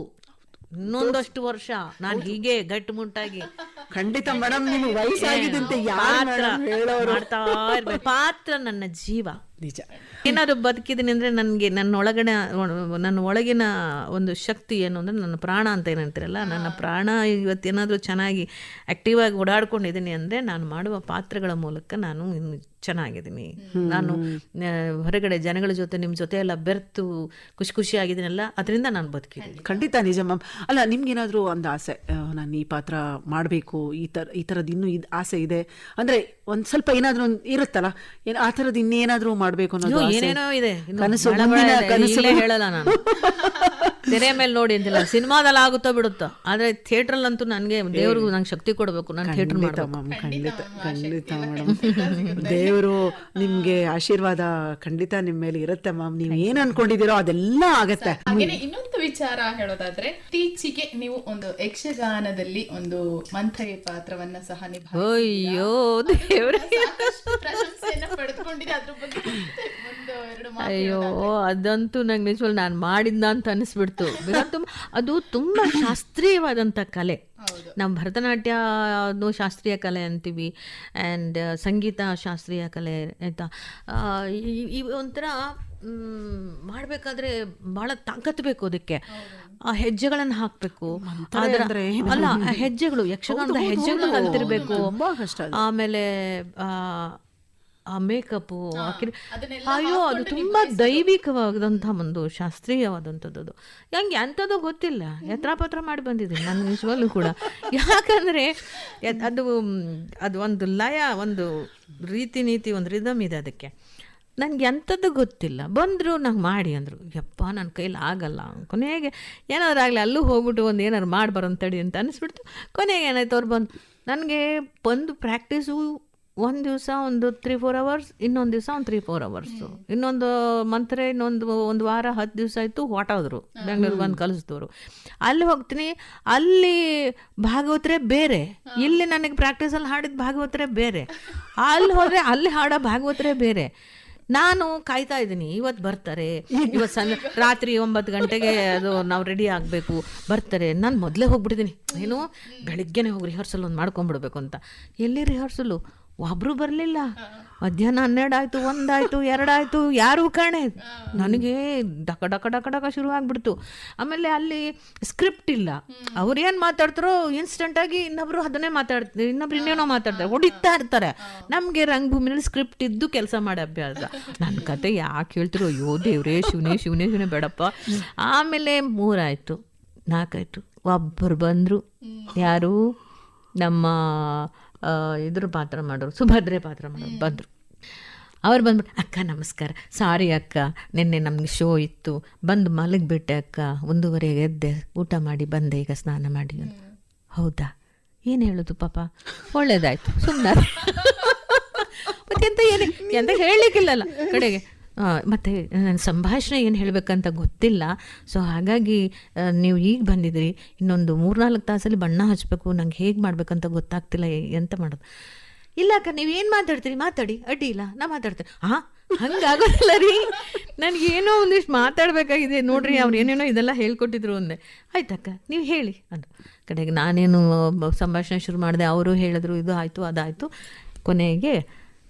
S3: ಇನ್ನೊಂದಷ್ಟು ವರ್ಷ ನಾನು ಹೀಗೆ ಗಟ್ಟುಮುಟ್ಟಾಗಿ.
S2: ಖಂಡಿತ ಮೇಡಮ್, ನಿಮ್ಗೆ ವಯಸ್ಸಾಗಿದ್ದಂತೆ
S3: ಮಾಡ್ತಾ ಇರ್ಬೇಕು. ಪಾತ್ರ ನನ್ನ ಜೀವ. ನಿಜ. ಏನಾದ್ರು ಬದುಕಿದ್ದೀನಿ ಅಂದರೆ ನನಗೆ ನನ್ನ ಒಳಗಿನ ಒಂದು ಶಕ್ತಿ ಏನು ಅಂದರೆ, ನನ್ನ ಪ್ರಾಣ ಅಂತ ಏನಂತೀರಲ್ಲ, ನನ್ನ ಪ್ರಾಣ ಇವತ್ತೇನಾದರೂ ಚೆನ್ನಾಗಿ ಆ್ಯಕ್ಟಿವ್ ಆಗಿ ಓಡಾಡ್ಕೊಂಡಿದ್ದೀನಿ ಅಂದರೆ ನಾನು ಮಾಡುವ ಪಾತ್ರಗಳ ಮೂಲಕ ನಾನು ಇನ್ನು ಚೆನ್ನಾಗಿದ್ದೀನಿ. ನಾನು ಹೊರಗಡೆ ಜನಗಳ ಜೊತೆ, ನಿಮ್ಮ ಜೊತೆ ಎಲ್ಲ ಬೆರೆತು ಖುಷಿಯಾಗಿದ್ದೀನಲ್ಲ, ಅದರಿಂದ ನಾನು ಬದುಕಿದ್ದೀನಿ.
S2: ಖಂಡಿತ ನಿಜ ಮ್ಯಾಮ್. ಅಲ್ಲ, ನಿಮ್ಗೇನಾದರೂ ಒಂದು ಆಸೆ, ನಾನು ಈ ಪಾತ್ರ ಮಾಡಬೇಕು, ಈ ಥರದ್ದು ಇನ್ನೂ ಆಸೆ ಇದೆ ಅಂದರೆ ಒಂದು ಸ್ವಲ್ಪ ಏನಾದರೂ ಇರುತ್ತಲ್ಲ, ಆ ಥರದ್ದು ಇನ್ನೇನಾದರೂ ಮಾಡಬೇಕು ಅನ್ನೋದು
S3: ಏನೇನೋ ಇದೆ.
S2: ಕನಸು
S3: ಹೇಳಲ್ಲ ನಾನು, ತೆರೆ ಮೇಲೆ ನೋಡಿ ಅಂತಿಲ್ಲ, ಸಿನಿಮಾದಲ್ಲಿ ಆಗುತ್ತೋ ಬಿಡುತ್ತೋ, ಆದರೆ ಥಿಯೇಟ್ರಲ್ಲಂತೂ ನನಗೆ ದೇವ್ರಿಗೂ ನಂಗೆ ಶಕ್ತಿ ಕೊಡಬೇಕು, ನಾನು ಥಿಯೇಟ್ರ್ ಮಾಡಬೇಕು.
S2: ಖಂಡಿತ ಮೇಡಮ್, ದೇವರು ನಿಮ್ಗೆ ಆಶೀರ್ವಾದ ಖಂಡಿತ ನಿಮ್ಮ ಮೇಲೆ ಇರುತ್ತೆ ಮ್ಯಾಮ್. ನೀವು ಏನ್ ಅನ್ಕೊಂಡಿದ್ದೀರೋ ಅದೆಲ್ಲ ಆಗತ್ತೆ.
S4: ಹಾಗೇನೆ ಇನ್ನೊಂದು ವಿಚಾರ ಹೇಳೋದಾದ್ರೆ, ಇತ್ತೀಚೆಗೆ ನೀವು ಒಂದು ಯಕ್ಷಗಾನದಲ್ಲಿ ಒಂದು ಮಂಥರೆ ಪಾತ್ರವನ್ನ ಸಹ
S3: ಅಯ್ಯೋ ದೇವ್ರೆ,
S4: ಪಡೆದುಕೊಂಡಿದೆ. ಅದ್ರ ಬಗ್ಗೆ
S3: ಅಯ್ಯೋ, ಅದಂತೂ ನಂಗೆ ನಿಜವಲ್ಲ ನಾನು ಮಾಡಿದ್ನ ಅಂತ ಅನಿಸ್ಬಿಡ್ತು. ಅದು ತುಂಬಾ ಶಾಸ್ತ್ರೀಯವಾದಂಥ ಕಲೆ. ನಾವು ಭರತನಾಟ್ಯ ಅದು ಶಾಸ್ತ್ರೀಯ ಕಲೆ ಅಂತೀವಿ, ಆ್ಯಂಡ್ ಸಂಗೀತ ಶಾಸ್ತ್ರೀಯ ಕಲೆ ಆಯಿತಾ. ಈ ಒಂಥರ ಮಾಡಬೇಕಾದ್ರೆ ಭಾಳ ತಾಕತ್ತು ಬೇಕು, ಅದಕ್ಕೆ ಆ ಹೆಜ್ಜೆಗಳನ್ನು ಹಾಕಬೇಕು. ಅಲ್ಲ, ಹೆಜ್ಜೆಗಳು, ಯಕ್ಷಗಾನದ ಹೆಜ್ಜೆಗಳು ಕಲ್ತಿರ್ಬೇಕು. ಆಮೇಲೆ ಆ ಮೇಕಪ್ಪು, ಅಯ್ಯೋ ಅದು ತುಂಬ ದೈವಿಕವಾದಂಥ ಒಂದು ಶಾಸ್ತ್ರೀಯವಾದಂಥದ್ದು. ಹೆಂಗೆ ಅಂಥದ್ದು ಗೊತ್ತಿಲ್ಲ, ಯತ್ರಾಪತ್ರ ಮಾಡಿ ಬಂದಿದ್ದೀನಿ ನಾನು ನಿಜವಾಗ್ಲೂ ಕೂಡ. ಯಾಕಂದರೆ ಅದು ಒಂದು ಲಯ, ಒಂದು ರೀತಿ ನೀತಿ, ಒಂದು ರಿದಮ್ ಇದೆ ಅದಕ್ಕೆ. ನನಗೆ ಅಂಥದ್ದು ಗೊತ್ತಿಲ್ಲ. ಬಂದರು ನಂಗೆ ಮಾಡಿ ಅಂದರು. ಯಪ್ಪ ನನ್ನ ಕೈಲಿ ಆಗಲ್ಲ. ಕೊನೆಗೆ ಏನಾದ್ರು ಆಗಲಿ, ಅಲ್ಲೂ ಹೋಗ್ಬಿಟ್ಟು ಒಂದು ಏನಾದ್ರು ಮಾಡಿ ಬರೋಂತಡಿ ಅಂತ ಅನಿಸ್ಬಿಡ್ತು. ಕೊನೆಗೆ ಏನಾಯ್ತು, ಅವ್ರು ಬಂದು ನನಗೆ ಬಂದು ಪ್ರಾಕ್ಟೀಸು ಒಂದು ದಿವಸ ಒಂದು 3-4 ಅವರ್ಸ್, ಇನ್ನೊಂದು ದಿವಸ ಒಂದು 3-4 ಅವರ್ಸು, ಇನ್ನೊಂದು ಮಂತ್ರೆ ಒಂದು ವಾರ 10 ದಿವಸ ಆಯಿತು ಹೊಟ್ಟೋದ್ರು, ಬೆಂಗಳೂರಿಗೆ ಬಂದು ಕಲಿಸಿದವರು. ಅಲ್ಲಿ ಹೋಗ್ತೀನಿ, ಅಲ್ಲಿ ಭಾಗವತರೇ ಬೇರೆ, ಇಲ್ಲಿ ನನಗೆ ಪ್ರಾಕ್ಟೀಸಲ್ಲಿ ಹಾಡಿದ ಭಾಗವತರೇ ಬೇರೆ, ಅಲ್ಲಿ ಹೋದರೆ ಅಲ್ಲಿ ಹಾಡೋ ಭಾಗವತರೇ ಬೇರೆ. ನಾನು ಕಾಯ್ತಾ ಇದ್ದೀನಿ, ಇವತ್ತು ಬರ್ತಾರೆ, ಇವತ್ತು ರಾತ್ರಿ 9 ಗಂಟೆಗೆ ಅದು ನಾವು ರೆಡಿ ಆಗಬೇಕು, ಬರ್ತಾರೆ. ನಾನು ಮೊದಲೇ ಹೋಗ್ಬಿಟ್ಟಿದ್ದೀನಿ, ಏನು ಬೆಳಿಗ್ಗೆನೇ ಹೋಗಿ ರಿಹರ್ಸಲ್ ಒಂದು ಮಾಡ್ಕೊಂಡ್ಬಿಡ್ಬೇಕು ಅಂತ. ಎಲ್ಲಿ ರಿಹರ್ಸಲು? ಒಬ್ಬರು ಬರಲಿಲ್ಲ. ಮಧ್ಯಾಹ್ನ 12 ಆಯಿತು, 1 ಆಯಿತು, 2 ಆಯಿತು, ಯಾರೂ ಕಾಣೆ. ನನಗೆ ಡಕ ಡಕ ಡಕ ಡಕ ಶುರು ಆಗ್ಬಿಡ್ತು. ಆಮೇಲೆ ಅಲ್ಲಿ ಸ್ಕ್ರಿಪ್ಟ್ ಇಲ್ಲ, ಅವ್ರು ಏನು ಮಾತಾಡ್ತಾರೋ ಇನ್ಸ್ಟೆಂಟಾಗಿ ಇನ್ನೊಬ್ರು ಅದನ್ನೇ ಮಾತಾಡ್ತಾರೆ, ಇನ್ನೊಬ್ರು ಇನ್ನೇನೋ ಮಾತಾಡ್ತಾರೆ, ಹೊಡಿತಾ ಇರ್ತಾರೆ. ನಮಗೆ ರಂಗಭೂಮಿನಲ್ಲಿ ಸ್ಕ್ರಿಪ್ಟ್ ಇದ್ದು ಕೆಲಸ ಮಾಡಿ ಅಭ್ಯಾಸ. ನನ್ನ ಕತೆ ಯಾಕೆ ಹೇಳ್ತಿರೋ, ಅಯ್ಯೋ ದೇವ್ರೇ, ಶಿವನೇ ಬೇಡಪ್ಪ. ಆಮೇಲೆ 3 ಆಯಿತು, 4 ಆಯಿತು, ಒಬ್ಬರು ಬಂದರು. ಯಾರು? ನಮ್ಮ ಇದ್ರ ಪಾತ್ರ ಮಾಡೋರು, ಸುಭದ್ರೆ ಪಾತ್ರ ಮಾಡೋರು ಬಂದರು. ಅವ್ರು ಬಂದ್ಬಿಟ್ಟು, ಅಕ್ಕ ನಮಸ್ಕಾರ, ಸಾರಿ ಅಕ್ಕ, ನಿನ್ನೆ ನಮ್ಗೆ ಶೋ ಇತ್ತು, ಬಂದು ಮಲಗಿಬಿಟ್ಟೆ ಅಕ್ಕ, 1:30ಗೆ ಎದ್ದೆ, ಊಟ ಮಾಡಿ ಬಂದೆ, ಈಗ ಸ್ನಾನ ಮಾಡಿ. ಹೌದಾ? ಏನು ಹೇಳೋದು ಪಾಪ, ಒಳ್ಳೇದಾಯ್ತು, ಸುಮ್ಮನೆ. ಮತ್ತೆ ಎಂತ ಹೇಳಲಿಕ್ಕಿಲ್ಲಲ್ಲ ಕಡೆಗೆ. ಮತ್ತು ನನ್ನ ಸಂಭಾಷಣೆ ಏನು ಹೇಳಬೇಕಂತ ಗೊತ್ತಿಲ್ಲ, ಸೊ ಹಾಗಾಗಿ ನೀವು ಈಗ ಬಂದಿದ್ರಿ, ಇನ್ನೊಂದು 3-4 ತಾಸಲ್ಲಿ ಬಣ್ಣ ಹಚ್ಚಬೇಕು, ನಂಗೆ ಹೇಗೆ ಮಾಡ್ಬೇಕಂತ ಗೊತ್ತಾಗ್ತಿಲ್ಲ, ಎಂತ ಮಾಡೋದು. ಇಲ್ಲ ಅಕ್ಕ, ನೀವೇನು ಮಾತಾಡ್ತೀರಿ ಮಾತಾಡಿ, ಅಡ್ಡಿ ಇಲ್ಲ, ನಾ ಮಾತಾಡ್ತೀನಿ. ಹಂಗಾಗೋದಿಲ್ಲ ರೀ, ನನಗೇನೋ ಒಂದಿಷ್ಟು ಮಾತಾಡಬೇಕಾಗಿದೆ ನೋಡ್ರಿ, ಅವ್ರು ಏನೇನೋ ಇದೆಲ್ಲ ಹೇಳ್ಕೊಟ್ಟಿದ್ರು ಅಂದೆ. ಆಯ್ತಕ್ಕ, ನೀವು ಹೇಳಿ ಅಂದು. ಕಡೆಗೆ ನಾನೇನು ಸಂಭಾಷಣೆ ಶುರು ಮಾಡಿದೆ, ಅವರು ಹೇಳಿದ್ರು, ಇದು ಆಯಿತು ಅದಾಯಿತು. ಕೊನೆಗೆ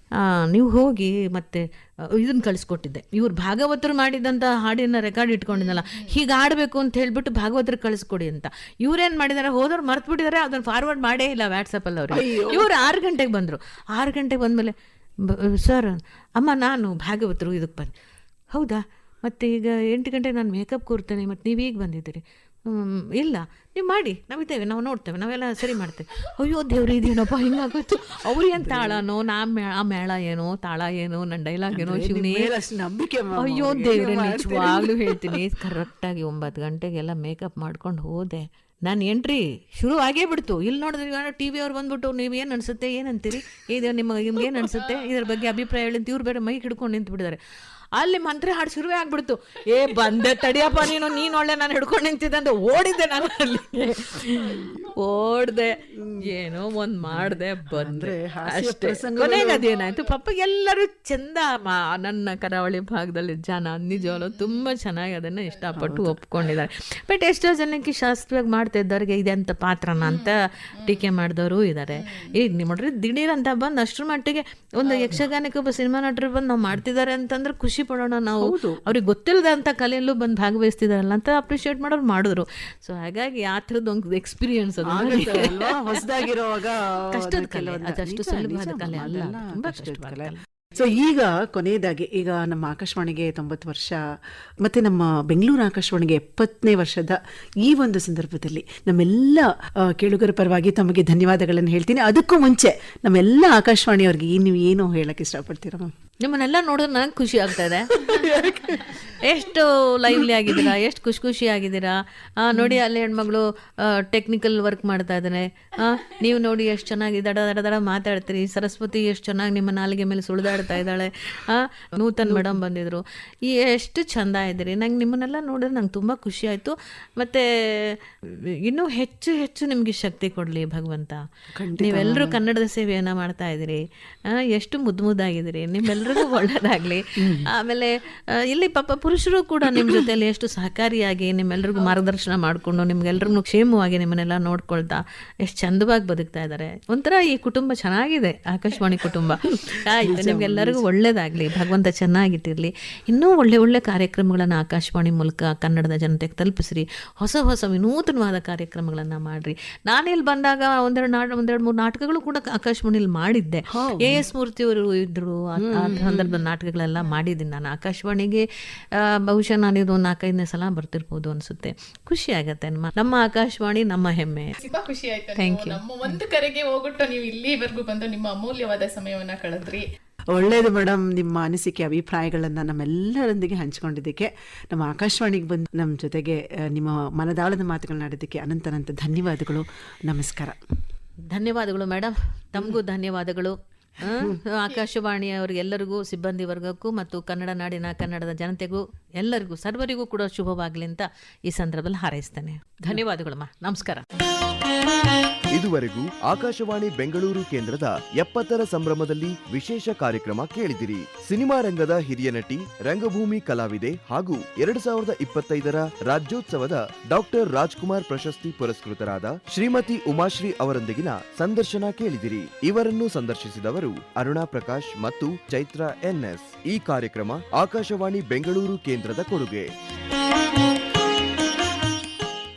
S3: ನೀವು ಹೋಗಿ ಮತ್ತೆ ಇದನ್ನು ಕಳಿಸ್ಕೊಟ್ಟಿದ್ದೆ, ಇವ್ರು ಭಾಗವತರು ಮಾಡಿದಂಥ ಹಾಡಿನ ರೆಕಾರ್ಡ್ ಇಟ್ಕೊಂಡಿದ್ದಲ್ಲ, ಹೀಗೆ ಆಡಬೇಕು ಅಂತ ಹೇಳಿಬಿಟ್ಟು ಭಾಗವತರು ಕಳಿಸ್ಕೊಡಿ ಅಂತ. ಇವ್ರೇನು ಮಾಡಿದ್ದಾರೆ, ಹೋದವ್ರು ಮರ್ತು ಬಿಟ್ಟಿದ್ದಾರೆ, ಅದನ್ನು ಫಾರ್ವರ್ಡ್ ಮಾಡೇ ಇಲ್ಲ ವಾಟ್ಸಪ್ಪಲ್ಲಿ ಅವ್ರಿಗೆ. ಇವ್ರು 6 ಗಂಟೆಗೆ ಬಂದರು. 6 ಗಂಟೆಗೆ ಬಂದಮೇಲೆ, ಸರ್ ಅಮ್ಮ ನಾನು ಭಾಗವತರು ಇದಕ್ಕೆ ಬಂದು. ಹೌದಾ? ಮತ್ತು ಈಗ 8 ಗಂಟೆಗೆ ನಾನು ಮೇಕಪ್ ಕೂರ್ತೇನೆ, ಮತ್ತು ನೀವು ಈಗ ಬಂದಿದ್ದೀರಿ? ಇಲ್ಲ, ನೀವು ಮಾಡಿ, ನಾವಿದ್ದೇವೆ, ನಾವು ನೋಡ್ತೇವೆ, ನಾವೆಲ್ಲ ಸರಿ ಮಾಡ್ತೇವೆ. ಅಯ್ಯೋ ದೇವ್ರಿ, ಇದೇನಪ್ಪ ಹಿಂಗಾಗೋಯ್ತು. ಅವ್ರು ಏನು ತಾಳನೋ, ಆ ಮೇಳ ಏನೋ, ತಾಳ ಏನೋ, ನನ್ನ ಡೈಲಾಗ್ ಏನೋ, ಶಿವನೇ ನಂಬಿಕೆ. ಅಯ್ಯೋ ದೇವ್ರೆ, ನಿಜವಾಗ್ಲೂ ಹೇಳ್ತೀನಿ, ಕರೆಕ್ಟಾಗಿ 9 ಗಂಟೆಗೆಲ್ಲ ಮೇಕಪ್ ಮಾಡ್ಕೊಂಡು ಹೋದೆ. ನಾನು ಎಂಟ್ರಿ ಶುರು ಆಗೇ ಬಿಡ್ತು. ಇಲ್ಲಿ ನೋಡಿದ್ರೆ TV ಅವ್ರು ಬಂದ್ಬಿಟ್ಟು, ನೀವು ಏನು ಅನಿಸುತ್ತೆ, ಏನಂತೀರಿ, ಇದು ನಿಮ್ಗೆ ಏನು ಅನಿಸುತ್ತೆ, ಇದ್ರ ಬಗ್ಗೆ ಅಭಿಪ್ರಾಯ ಹೇಳಿ ಅಂತ ಇವ್ರು ಬೇರೆ ಮೈಕ್ ಹಿಡ್ಕೊಂಡು ನಿಂತು ಬಿಟ್ಟಿದ್ದಾರೆ. ಅಲ್ಲಿ ಮಂತ್ರಿ ಹಾಡು ಶುರುವೇ ಆಗ್ಬಿಡ್ತು. ಬಂದೆ ತಡಿಯಪ್ಪ ನೀನು ಒಳ್ಳೆ ನಾನು ಹಿಡ್ಕೊಂಡು ನಿಂತಿದ್ದೆ ಅಂತ ಓಡಿದ್ದೆ. ನಾನು ಅಲ್ಲಿ ಓಡ್ದೆ, ಏನೋ ಒಂದು ಮಾಡಿದೆ, ಬಂದ್ರೆ ಅಷ್ಟೇ. ಕೊನೆಗೆ ಅದೇನಾಯ್ತು ಪಾಪ, ಎಲ್ಲರೂ ಚಂದ. ನನ್ನ ಕರಾವಳಿ ಭಾಗದಲ್ಲಿ ಜನ ನಿಜವಲ್ಲ ತುಂಬ ಚೆನ್ನಾಗಿ ಅದನ್ನು ಇಷ್ಟಪಟ್ಟು ಒಪ್ಕೊಂಡಿದ್ದಾರೆ. ಬಟ್ ಎಷ್ಟೋ ಜನಕ್ಕೆ ಶಾಸ್ತ್ರವಾಗಿ ಮಾಡ್ತಾ ಇದ್ದವ್ರಿಗೆ ಇದೆಂತ ಪಾತ್ರನ ಅಂತ ಟೀಕೆ ಮಾಡಿದವರು ಇದ್ದಾರೆ. ಈಗ ನೋಡ್ರಿ, ದಿಢೀರ್ ಅಂತ ಬಂದು ಅಷ್ಟ್ರ ಮಟ್ಟಿಗೆ ಒಂದು ಯಕ್ಷಗಾನಕ್ಕೆ ಒಬ್ಬ ಸಿನಿಮಾ ನಟರು ಬಂದು ನಾವು ಮಾಡ್ತಿದ್ದಾರೆ ಅಂತಂದ್ರೆ ಖುಷಿ ಪಡೋಣ ನಾವು. ಅವ್ರಿಗೆ ಗೊತ್ತಿಲ್ಲದಂಥ ಕಲೆಯಲ್ಲೂ ಬಂದು ಭಾಗವಹಿಸ್ತಿದಾರಲ್ಲ ಅಂತ ಅಪ್ರಿಷಿಯೇಟ್ ಮಾಡೋರು ಮಾಡಿದ್ರು. ಸೊ ಹಾಗಾಗಿ ಆ ಥರದ್ದು ಒಂದು ಎಕ್ಸ್ಪೀರಿಯನ್ಸ್ ಅದು
S2: ಹೊಸದಾಗಿರುವಾಗ.
S3: ಕಷ್ಟದ ಕಲೆ, ಅದಷ್ಟು ಸುಲಭವಾದ ಕಲೆ ಅಲ್ಲ, ತುಂಬ ಕಷ್ಟವಾದ ಕಲೆ.
S2: ಸೊ ಈಗ ಕೊನೆಯದಾಗಿ, ಈಗ ನಮ್ಮ ಆಕಾಶವಾಣಿಗೆ 90 ವರ್ಷ ಮತ್ತು ನಮ್ಮ ಬೆಂಗಳೂರು ಆಕಾಶವಾಣಿಗೆ 70ನೇ ವರ್ಷದ ಈ ಒಂದು ಸಂದರ್ಭದಲ್ಲಿ ನಮ್ಮೆಲ್ಲ ಕೇಳುಗರ ಪರವಾಗಿ ತಮಗೆ ಧನ್ಯವಾದಗಳನ್ನು ಹೇಳ್ತೀನಿ. ಅದಕ್ಕೂ ಮುಂಚೆ ನಮ್ಮೆಲ್ಲ ಆಕಾಶವಾಣಿಯವ್ರಿಗೆ ನೀವು ಏನು ಹೇಳಕ್ಕೆ ಇಷ್ಟಪಡ್ತೀರಾ ಮ್ಯಾಮ್?
S3: ನಿಮ್ಮನ್ನೆಲ್ಲ ನೋಡಿದ್ರೆ ನನಗೆ ಖುಷಿ ಆಗ್ತಾ ಇದೆ. ಎಷ್ಟು ಲೈವ್ಲಿ ಆಗಿದ್ದೀರಾ, ಎಷ್ಟು ಖುಷಿ ಆಗಿದ್ದೀರಾ ನೋಡಿ. ಅಲ್ಲಿ ಹೆಣ್ಮಗಳು ಟೆಕ್ನಿಕಲ್ ವರ್ಕ್ ಮಾಡ್ತಾ ಇದ್ದಾನೆ, ನೀವು ನೋಡಿ ಎಷ್ಟು ಚೆನ್ನಾಗಿ ದಡ ಮಾತಾಡ್ತೀರಿ. ಸರಸ್ವತಿ ಎಷ್ಟು ಚೆನ್ನಾಗಿ ನಿಮ್ಮ ನಾಲಿಗೆ ಮೇಲೆ ಸುಳಿದಾಡ್ತಾ ಇದ್ದಾಳೆ. ನೂತನ್ ಮೇಡಮ್ ಬಂದಿದ್ರು, ಎಷ್ಟು ಚಂದ ಇದ್ದೀರಿ. ನಂಗೆ ನಿಮ್ಮನ್ನೆಲ್ಲ ನೋಡಿದ್ರೆ ನಂಗೆ ತುಂಬ ಖುಷಿ ಆಯಿತು. ಮತ್ತು ಇನ್ನೂ ಹೆಚ್ಚು ಹೆಚ್ಚು ನಿಮಗೆ ಶಕ್ತಿ ಕೊಡಲಿ ಭಗವಂತ. ನೀವೆಲ್ಲರೂ ಕನ್ನಡದ ಸೇವೆಯನ್ನು ಮಾಡ್ತಾ ಇದ್ದೀರಿ, ಎಷ್ಟು ಮುದ್ದಾಗಿದ್ದೀರಿ, ನಿಮ್ಮೆಲ್ಲರಿಗೂ ಒಳ್ಳೆಯದಾಗಲಿ. ಆಮೇಲೆ ಇಲ್ಲಿ ಪಾಪ ಪುರುಷರು ಕೂಡ ನಿಮ್ಮ ಜೊತೆಯಲ್ಲಿ ಎಷ್ಟು ಸಹಕಾರಿಯಾಗಿ ನಿಮ್ಮೆಲ್ಲರಿಗೂ ಮಾರ್ಗದರ್ಶನ ಮಾಡಿಕೊಂಡು ನಿಮ್ಗೆಲ್ರಿಗೂ ಕ್ಷೇಮವಾಗಿ ನಿಮ್ಮನ್ನೆಲ್ಲ ನೋಡ್ಕೊಳ್ತಾ ಎಷ್ಟು ಚಂದವಾಗಿ ಬದುಕ್ತಾ ಇದ್ದಾರೆ. ಒಂಥರ ಈ ಕುಟುಂಬ ಚೆನ್ನಾಗಿದೆ, ಆಕಾಶವಾಣಿ ಕುಟುಂಬ. ಆಯ್ತು, ನಿಮ್ಗೆಲ್ಲರಿಗೂ ಒಳ್ಳೇದಾಗಲಿ, ಭಗವಂತ ಚೆನ್ನಾಗಿಟ್ಟಿರಲಿ. ಇನ್ನೂ ಒಳ್ಳೆ ಕಾರ್ಯಕ್ರಮಗಳನ್ನು ಆಕಾಶವಾಣಿ ಮೂಲಕ ಕನ್ನಡದ ಜನತೆಗೆ ತಲುಪಿಸ್ರಿ. ಹೊಸ ವಿನೂತನವಾದ ಕಾರ್ಯಕ್ರಮಗಳನ್ನು ಮಾಡಿರಿ. ನಾನಿಲ್ಲಿ ಬಂದಾಗ ಒಂದೆರಡು 3 ನಾಟಕಗಳು ಕೂಡ ಆಕಾಶವಾಣಿಲಿ ಮಾಡಿದ್ದೆ. AS ಮೂರ್ತಿಯವರು ಇದ್ದರು, ಆ ಸಂದರ್ಭದ ನಾಟಕಗಳೆಲ್ಲ ಮಾಡಿದ್ದೀನಿ ನಾನು. ಆಕಾಶವಾಣಿಗೆ ಬಹುಶಃ ನಾನಿದು 4-5ನೇ ಸಲ ಬರ್ತಿರ್ಬೋದು ಅನ್ಸುತ್ತೆ. ಖುಷಿ ಆಗತ್ತೆ. ನಮ್ಮ ಆಕಾಶವಾಣಿ ನಮ್ಮ ಹೆಮ್ಮೆ.
S4: ತುಂಬಾ ಖುಷಿ ಆಯ್ತು.
S3: Thank you.
S4: ನಮ್ಮ ಒಂದು ಕರೆಗೆ ಹೋಗ್ಬಿಟ್ಟು ನೀವು ಇಲ್ಲಿವರೆಗೂ ಬಂದು ನಿಮ್ಮ ಅಮೂಲ್ಯವಾದ ಸಮಯವನ್ನ ಕಳೆದ್ರಿ.
S2: ಒಳ್ಳೆಯದು ಮೇಡಮ್, ನಿಮ್ಮ ಅನಿಸಿಕೆ ಅಭಿಪ್ರಾಯಗಳನ್ನು ನಮ್ಮೆಲ್ಲರೊಂದಿಗೆ ಹಂಚಿಕೊಂಡಿದ್ದಕ್ಕೆ, ನಮ್ಮ ಆಕಾಶವಾಣಿಗೆ ಬಂದು ನಮ್ಮ ಜೊತೆಗೆ ನಿಮ್ಮ ಮನದಾಳದ ಮಾತುಗಳನ್ನ ಆಡೋದಕ್ಕೆ ಅನಂತ ಧನ್ಯವಾದಗಳು. ನಮಸ್ಕಾರ.
S3: ಧನ್ಯವಾದಗಳು ಮೇಡಮ್, ತಮಗೂ ಧನ್ಯವಾದಗಳು. ಆಕಾಶವಾಣಿಯವರಿಗೆಲ್ಲರಿಗೂ, ಸಿಬ್ಬಂದಿ ವರ್ಗಕ್ಕೂ ಮತ್ತು ಕನ್ನಡ ನಾಡಿನ ಕನ್ನಡದ ಜನತೆಗೂ ಎಲ್ಲರಿಗೂ ಸರ್ವರಿಗೂ ಕೂಡ ಶುಭವಾಗಲಿ ಅಂತ ಈ ಸಂದರ್ಭದಲ್ಲಿ ಹಾರೈಸ್ತೇನೆ. ಧನ್ಯವಾದಗಳಮ್ಮ. ನಮಸ್ಕಾರ.
S1: ಇದುವರೆಗೂ ಆಕಾಶವಾಣಿ ಬೆಂಗಳೂರು ಕೇಂದ್ರದ 70ರ ಸಂಭ್ರಮದಲ್ಲಿ ವಿಶೇಷ ಕಾರ್ಯಕ್ರಮ ಕೇಳಿದಿರಿ. ಸಿನಿಮಾ ರಂಗದ ಹಿರಿಯ ನಟಿ, ರಂಗಭೂಮಿ ಕಲಾವಿದೆ ಹಾಗೂ 2025ರ ರಾಜ್ಯೋತ್ಸವದ ಡಾಕ್ಟರ್ ರಾಜ್ಕುಮಾರ್ ಪ್ರಶಸ್ತಿ ಪುರಸ್ಕೃತರಾದ ಶ್ರೀಮತಿ ಉಮಾಶ್ರೀ ಅವರೊಂದಿಗಿನ ಸಂದರ್ಶನ ಕೇಳಿದಿರಿ. ಇವರನ್ನು ಸಂದರ್ಶಿಸಿದವರು ಅರುಣಾ ಪ್ರಕಾಶ್ ಮತ್ತು ಚೈತ್ರ NS. ಈ ಕಾರ್ಯಕ್ರಮ ಆಕಾಶವಾಣಿ ಬೆಂಗಳೂರು ಕೇಂದ್ರದ ಕೊಡುಗೆ.